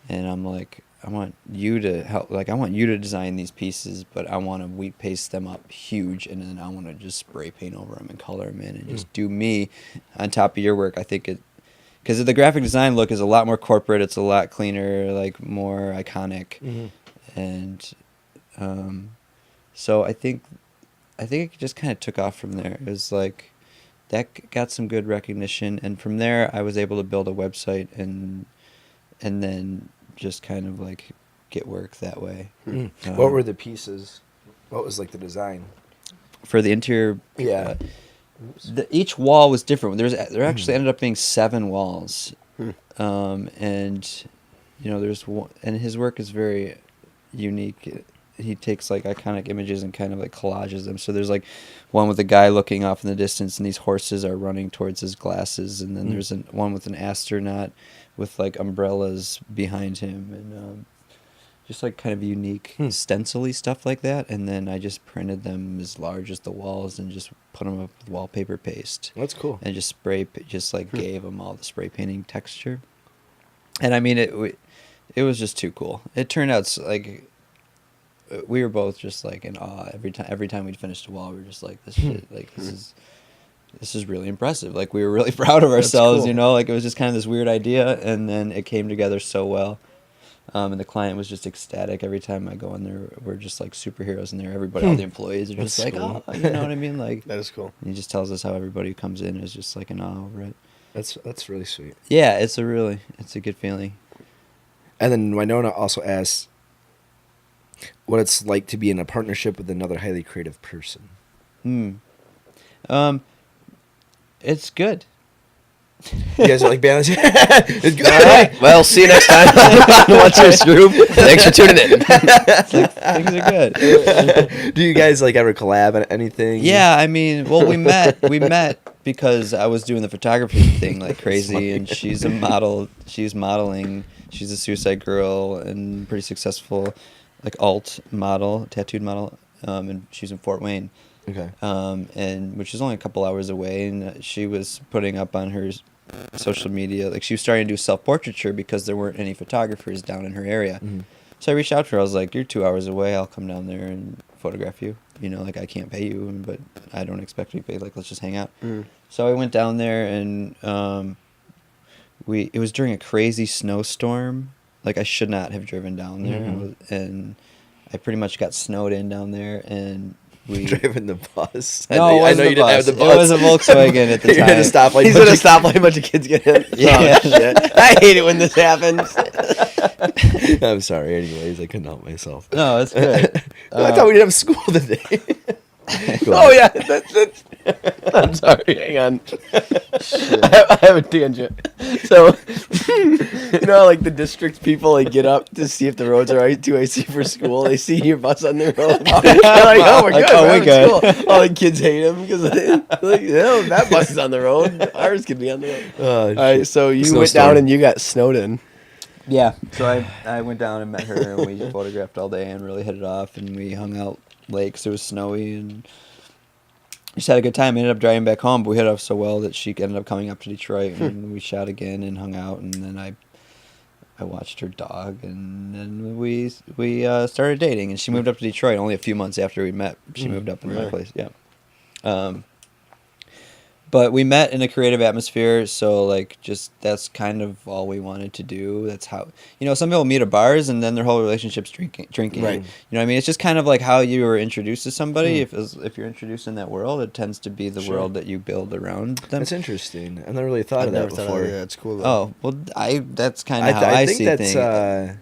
And I'm like, I want you to help. Like, I want you to design these pieces, but I want to wheat paste them up huge, and then I want to just spray paint over them and color them in, and just do me on top of your work. I think because the graphic design look is a lot more corporate. It's a lot cleaner, like more iconic, and so I think it just kind of took off from there. It was like that got some good recognition, and from there I was able to build a website and then just kind of like get work that way. What were the pieces? What was like the design for the interior? Yeah, each wall was different. There actually ended up being 7 walls, and you know there's one, and his work is very unique. He takes like iconic images and kind of like collages them. So there's like one with a guy looking off in the distance, and these horses are running towards his glasses, and then there's one with an astronaut with like umbrellas behind him, and just like kind of unique stencil-y stuff like that. And then I just printed them as large as the walls and just put them up with wallpaper paste. That's cool. And just gave them all the spray painting texture. And I mean it was just too cool. It turned out like we were both just like in awe every time we'd finished a wall. We were just like, this shit, like this is really impressive. Like we were really proud of ourselves, cool. You know, like it was just kind of this weird idea, and then it came together so well. And the client was just ecstatic every time I go in there. We're just like superheroes in there. Everybody, all the employees are just like, cool. Oh, you know what I mean? Like that is cool. And he just tells us how everybody who comes in is just like in awe over it. That's really sweet. Yeah, it's a good feeling. And then Winona also asks what it's like to be in a partnership with another highly creative person. It's good. You guys are like balance. It's good. All right. Well, see you next time. What's your Skroove? Thanks for tuning in. Things are good. Do you guys like ever collab on anything? Yeah, I mean, well, we met because I was doing the photography thing like crazy, and she's a model. She's modeling. She's a Suicide Girl and pretty successful, like alt model, tattooed model, and she's in Fort Wayne. Okay. And which is only a couple hours away, and she was putting up on her social media, like she was starting to do self-portraiture because there weren't any photographers down in her area. Mm-hmm. So I reached out to her. I was like, "You're 2 hours away. I'll come down there and photograph you. You know, like I can't pay you, but I don't expect to be paid. Like let's just hang out." Mm. So I went down there, and it was during a crazy snowstorm. Like I should not have driven down there, and I pretty much got snowed in down there, and we driving the bus. No, I it know wasn't you didn't have the It bus. was a Volkswagen at the You're time. at a stoplight. He's at a stoplight, a bunch of kids get in. Yeah. Oh, shit. I hate it when this happens. I'm sorry. Anyways, I couldn't help myself. No, it's good. I thought we didn't have school today. Oh yeah, that's I'm sorry. Hang on. I have a tangent. So, you know, how, like the district people like get up to see if the roads are too icy for school. They see your bus on the road. They're like, "Oh, we're Like, good. oh, we're we having good." school." All the kids hate them because like, that bus is on the road. Ours could be on the road. All right, so you went Snowstorm. down and you got snowed in. Yeah. So I went down and met her, and we photographed all day and really hit it off, and we hung out late 'cause it was snowy, and just had a good time. We ended up driving back home, but we hit it off so well that she ended up coming up to Detroit, and we shot again and hung out, and then I watched her dog, and then we started dating, and she moved up to Detroit only a few months after we met. She moved up in my place. Yeah. But we met in a creative atmosphere, so like just that's kind of all we wanted to do. That's how, you know, some people meet at bars and then their whole relationship's drinking. Right. You know what I mean? It's just kind of like how you were introduced to somebody. If you're introduced in that world, it tends to be the world that you build around them. That's interesting. I've never really thought of that before. That's cool. Though. Oh well, that's kind of how I think see that's, things.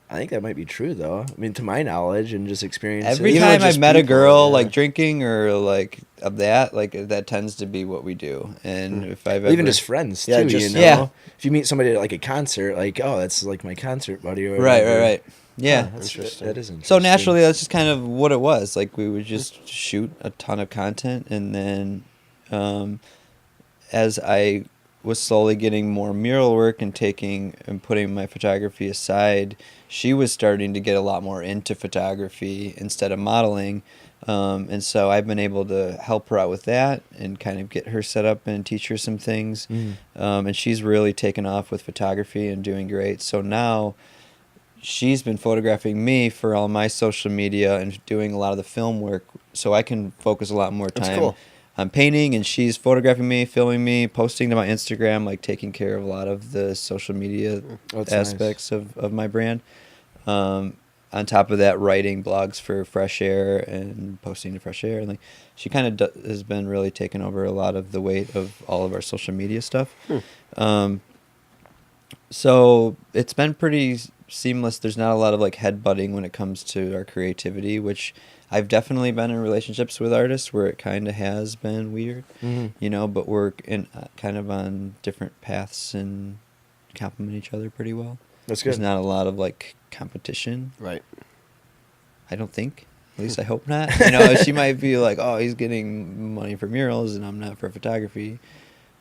I think that might be true, though. I mean, to my knowledge and just experience. Every even time with I've just met a people, girl yeah. like drinking or like of that, like that tends to be what we do. And if I've ever, even just friends too, Yeah, just- you know. yeah. If you meet somebody at like a concert, like, oh, that's like my concert buddy, or right, whatever. yeah. That's Interesting. That is interesting. So naturally, that's just kind of what it was. Like we would just shoot a ton of content, and then as I was slowly getting more mural work and putting my photography aside, she was starting to get a lot more into photography instead of modeling. And so I've been able to help her out with that and kind of get her set up and teach her some things. And she's really taken off with photography and doing great. So now she's been photographing me for all my social media and doing a lot of the film work, so I can focus a lot more That's time cool. on painting, and she's photographing me, filming me, posting to my Instagram, like taking care of a lot of the social media That's aspects of my brand. On top of that, writing blogs for Fresh Air and posting to Fresh Air, and like she kind of has been really taking over a lot of the weight of all of our social media stuff. So it's been pretty seamless. There's not a lot of like headbutting when it comes to our creativity, which I've definitely been in relationships with artists where it kind of has been weird, you know, but we're in kind of on different paths and complement each other pretty well. That's good. There's not a lot of like competition. Right. I don't think. At least I hope not. You know, she might be like, oh, he's getting money for murals and I'm not for photography.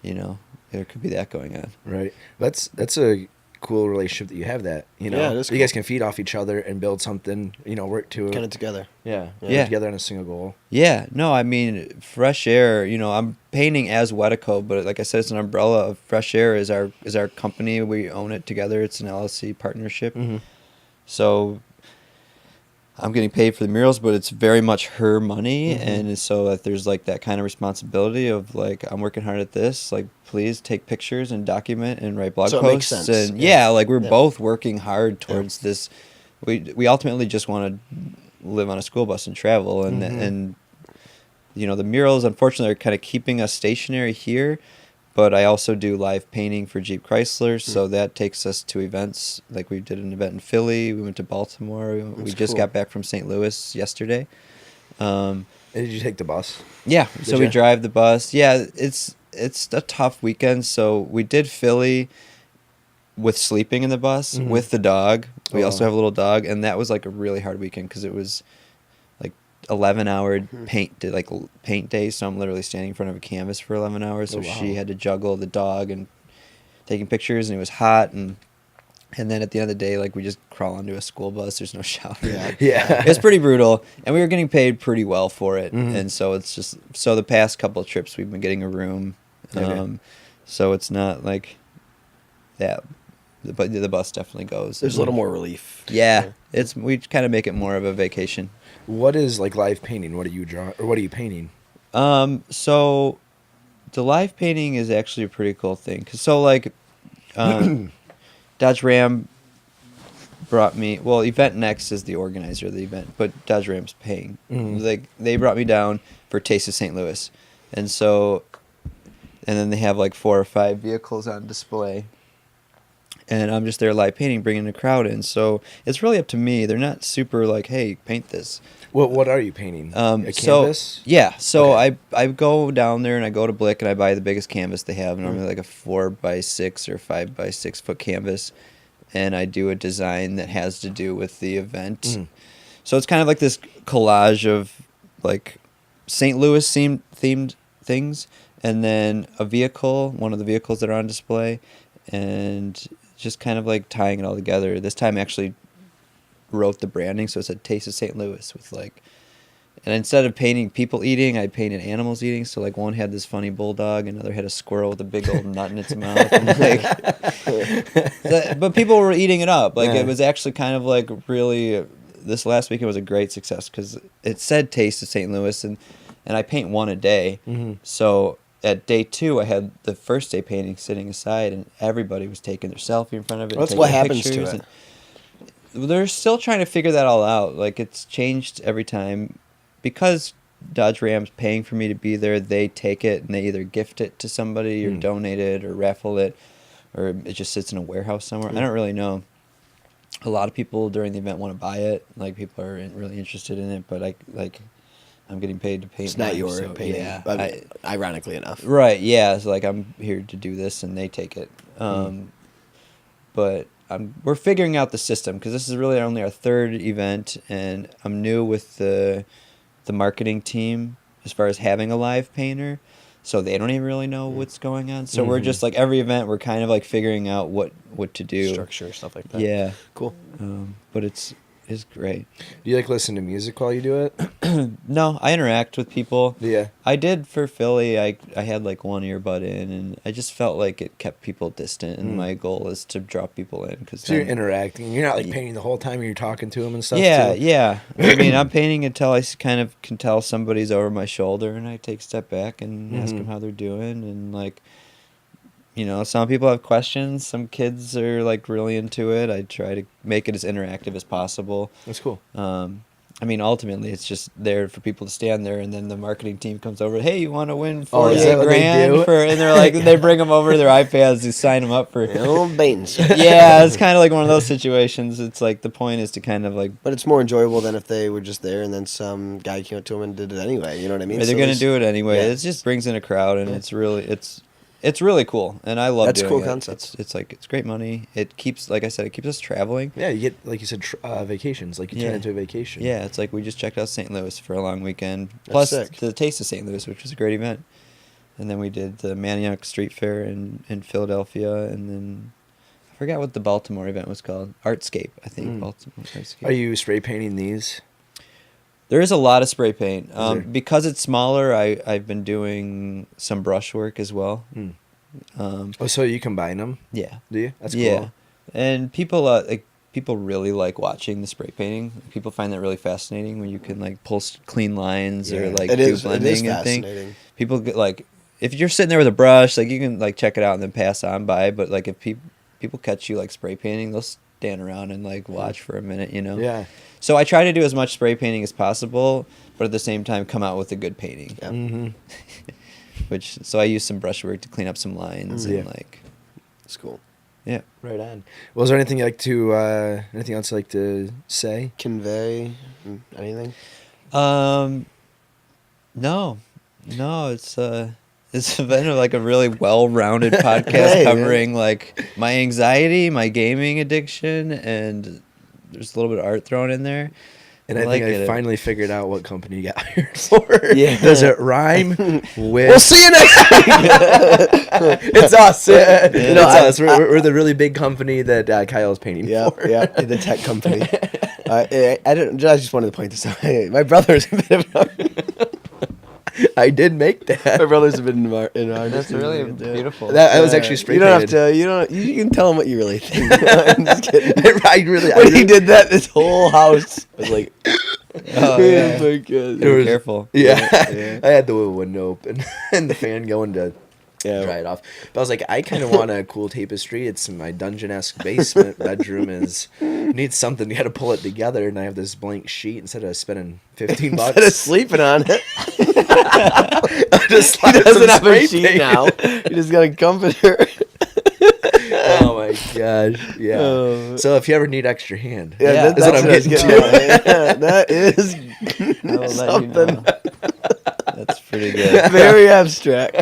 You know, there could be that going on. Right. That's a cool relationship that you have. That, you know, Yeah, it is you guys can feed off each other and build something. You know, work to Kind of together. yeah, Yeah. work together on a single goal. Yeah, no, I mean, Fresh Air, you know, I'm painting as Wetiko, but like I said, it's an umbrella of Fresh Air is our company. We own it together. It's an LLC partnership. So I'm getting paid for the murals, but it's very much her money. And so if there's like that kind of responsibility of like, I'm working hard at this, like, please take pictures and document and write blog So it posts. makes sense. And Yeah. like we're Yeah. both working hard towards this. We ultimately just want to live on a school bus and travel. And you know, the murals, unfortunately, are kind of keeping us stationary here. But I also do live painting for Jeep Chrysler, so that takes us to events. Like we did an event in Philly. We went to Baltimore. We just cool. got back from St. Louis yesterday. And did you take the bus? Yeah, so we ya? drive the bus. Yeah, it's a tough weekend. So we did Philly with sleeping in the bus with the dog. We also have a little dog, and that was like a really hard weekend because it was like 11-hour paint days. So I'm literally standing in front of a canvas for 11 hours. So she had to juggle the dog and taking pictures, and it was hot, and And then at the end of the day, like we just crawl onto a school bus. There's no shower. Yeah. It's pretty brutal, and we were getting paid pretty well for it. Mhm. And so it's just the past couple of trips we've been getting a room, Okay. so it's not like that. But the bus definitely goes. There's a little more relief. Yeah, we kind of make it more of a vacation. What is like live painting? What are you drawing, or what are you painting? So the live painting is actually a pretty cool thing. 'Cause so like, Dodge Ram brought me. Well, Event Next is the organizer of the event, but Dodge Ram's paying. Mhm. Like they brought me down for Taste of St. Louis, and then they have like 4 or 5 vehicles on display. And I'm just there live painting, bringing the crowd in. So it's really up to me. They're not super like, hey, paint this. What are you painting? A So canvas? yeah, so Okay. I go down there and I go to Blick and I buy the biggest canvas they have, normally like a 4x6 or 5x6 foot canvas, and I do a design that has to do with the event. Mm. So it's kind of like this collage of like St. Louis themed things, and then a vehicle, one of the vehicles that are on display, and just kind of like tying it all together. This time I actually wrote the branding, so it said Taste of St. Louis with like, and instead of painting people eating, I painted animals eating. So like one had this funny bulldog, another had a squirrel with a big old nut in its mouth. And like, but people were eating it up. Like it was actually kind of like really, this last weekend was a great success because it said Taste of St. Louis, and I paint one a day. Mm-hmm. So at day 2, I had the first day painting sitting aside, and everybody was taking their selfie in front of it. That's and what taking happens to pictures, it. and they're still trying to figure that all out. Like it's changed every time because Dodge Ram's paying for me to be there. They take it and they either gift it to somebody or donate it or raffle it, or it just sits in a warehouse somewhere. I don't really know. A lot of people during the event want to buy it. Like people are really interested in it, but I'm getting paid to paint. It's not mine, your so, painting. Yeah, Ironically enough. right. Yeah. So like I'm here to do this, and they take it. But we're figuring out the system because this is really only our 3rd event, and I'm new with the marketing team as far as having a live painter, so they don't even really know what's going on. So we're just like every event we're kind of like figuring out what to do. Structure, stuff like that. Yeah. Cool. But it's great. Do you like listen to music while you do it? No, I interact with people. Yeah. I did for Philly. I had like one earbud in, and I just felt like it kept people distant. And my goal is to draw people in because So you're interacting. You're not like painting the whole time. You're talking to them and stuff. Yeah, too? yeah. I mean, I'm painting until I kind of can tell somebody's over my shoulder, and I take a step back and ask them how they're doing, and like, you know, some people have questions. Some kids are like really into it. I try to make it as interactive as possible. That's cool. I mean, ultimately, it's just there for people to stand there, and then the marketing team comes over. Hey, you want to win Oh, 40 is that what they grand do? for? And they're like, they bring them over to their iPads to sign them up for. A little baiting. Yeah, it's kind of like one of those situations. It's like the point is to kind of like. But it's more enjoyable than if they were just there and then some guy came up to them and did it anyway. You know what I mean? They're So gonna there's- do it anyway. yeah. It just brings in a crowd, and it's really cool, and I love That's a doing cool it. concept. It's like it's great money. It keeps, like I said, it keeps us traveling. Yeah, you get, like you said, vacations. Like you turn Yeah. into a vacation. Yeah, it's like we just checked out St. Louis for a long weekend, That's plus sick. the Taste of St. Louis, which was a great event, and then we did the Manioc Street Fair in Philadelphia, and then I forgot what the Baltimore event was called. Artscape, I think. Baltimore Artscape. Are you spray painting these? There is a lot of spray paint. there? Because it's smaller, I've been doing some brushwork as well. Oh, so you combine them? Yeah. Do you? That's cool. Yeah, and people people really like watching the spray painting. People find that really fascinating when you can like pull clean lines or Yeah. like It do is blending and thing. fascinating. People get like if you're sitting there with a brush, like you can like check it out and then pass on by. But like if people catch you like spray painting, they'll stand around and like watch for a minute, you know. Yeah. So I try to do as much spray painting as possible, but at the same time come out with a good painting. Yeah. Mm-hmm. So I use some brushwork to clean up some lines Yeah. and like It's cool. yeah. Right on. Well, is there anything you like to, anything else you like to say? Convey anything? No, it's been like a really well-rounded podcast Hey, man. covering like my anxiety, my gaming addiction, and there's a little bit of art thrown in there. And I like think I it. finally figured out what company you got hired for. Yeah. Does it rhyme with... We'll see you next week. It's us. It's I- us. We're the really big company that Kyle is painting Yeah, for. yeah, the tech company. I just wanted to point this out. My brother's a bit of I did make that. my brother's a bit in our That's really beautiful. That was actually spray You don't have painted. to. You can tell him what you really think. I'm just kidding. I really... When he did that, this whole house was like, Oh, yeah. my God. It was- Careful. Yeah. Yeah. I had the window open and the fan going to dry it off. But I was like, I kind of want a cool tapestry. It's in my dungeon-esque basement. Bedroom needs something. You got to pull it together, and I have this blank sheet instead of spending $15. Instead of sleeping on it, I just he slapped doesn't some have a spray sheet paint. now. He just got a comforter. Oh my gosh! Yeah. Oh. So if you ever need extra hand, Yeah, that's what I'm getting to. Yeah, that is I will let you something know. That's pretty good. very abstract.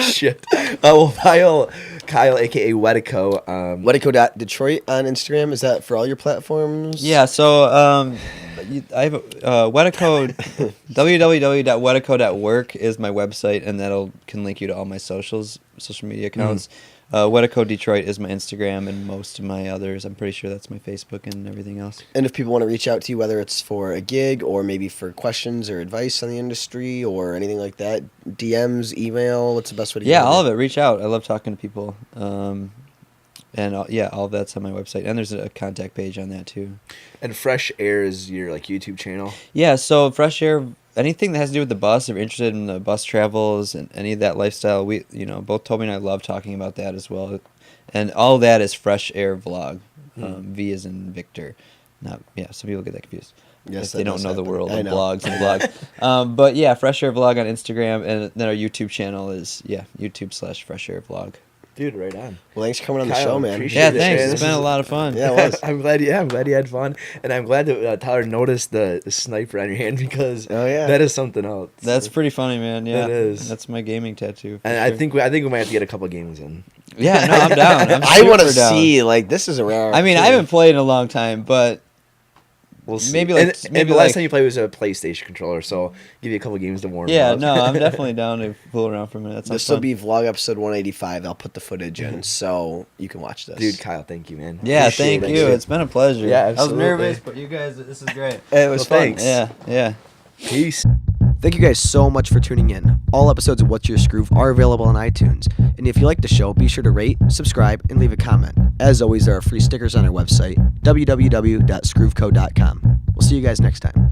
Shit. Kyle, a.k.a. Wetiko. Wetiko.Detroit on Instagram. Is that for all your platforms? Yeah, so I have Wetiko, www.wetiko.work is my website, and that'll can link you to all my social media accounts. Wetiko Detroit is my Instagram, and most of my others. I'm pretty sure that's my Facebook and everything else. And if people want to reach out to you, whether it's for a gig or maybe for questions or advice on the industry or anything like that, DMs, email, what's the best way to get Yeah, over all there? of it. Reach out. I love talking to people. And all of that's on my website, and there's a contact page on that too. And Fresh Air is your YouTube channel. Yeah, so Fresh Air, anything that has to do with the bus, if you're interested in the bus travels and any of that lifestyle, we both Toby and I love talking about that as well. And all that is Fresh Air Vlog. V is in Victor. Some people get that confused. Yes, if that they don't does know the happen. world I of know. blogs and vlogs. But yeah, Fresh Air Vlog on Instagram, and then our YouTube channel is YouTube/Fresh Air Vlog. Dude, right on. Well, thanks for coming on the Kyle, show, man. appreciate Yeah, it, thanks. man. It's been a lot of fun. Yeah, it was. I'm glad you had fun, and I'm glad that Tyler noticed the sniper on your hand because that is something else. That's pretty funny, man. Yeah, That is. That's my gaming tattoo. for And I sure. think we might have to get a couple games in. Yeah, no, I'm down. I'm I want to super down. see, like, this is a rare I mean, I opportunity. haven't played in a long time, but We'll see. Maybe and maybe the last time you played was a PlayStation controller, so give you a couple games to warm yeah, up. no, I'm definitely down to fool around for a minute. That sounds This will fun. be vlog episode 185. I'll put the footage in so you can watch this. Dude, Kyle, thank you, man. Yeah, Appreciate thank it. you. It's been a pleasure. Yeah, I was absolutely. nervous, but you guys, this is great. It was Well, fun. thanks. Yeah. Peace. Thank you guys so much for tuning in. All episodes of What's Your Skroove are available on iTunes. And if you like the show, be sure to rate, subscribe, and leave a comment. As always, there are free stickers on our website, www.skrooveko.com. We'll see you guys next time.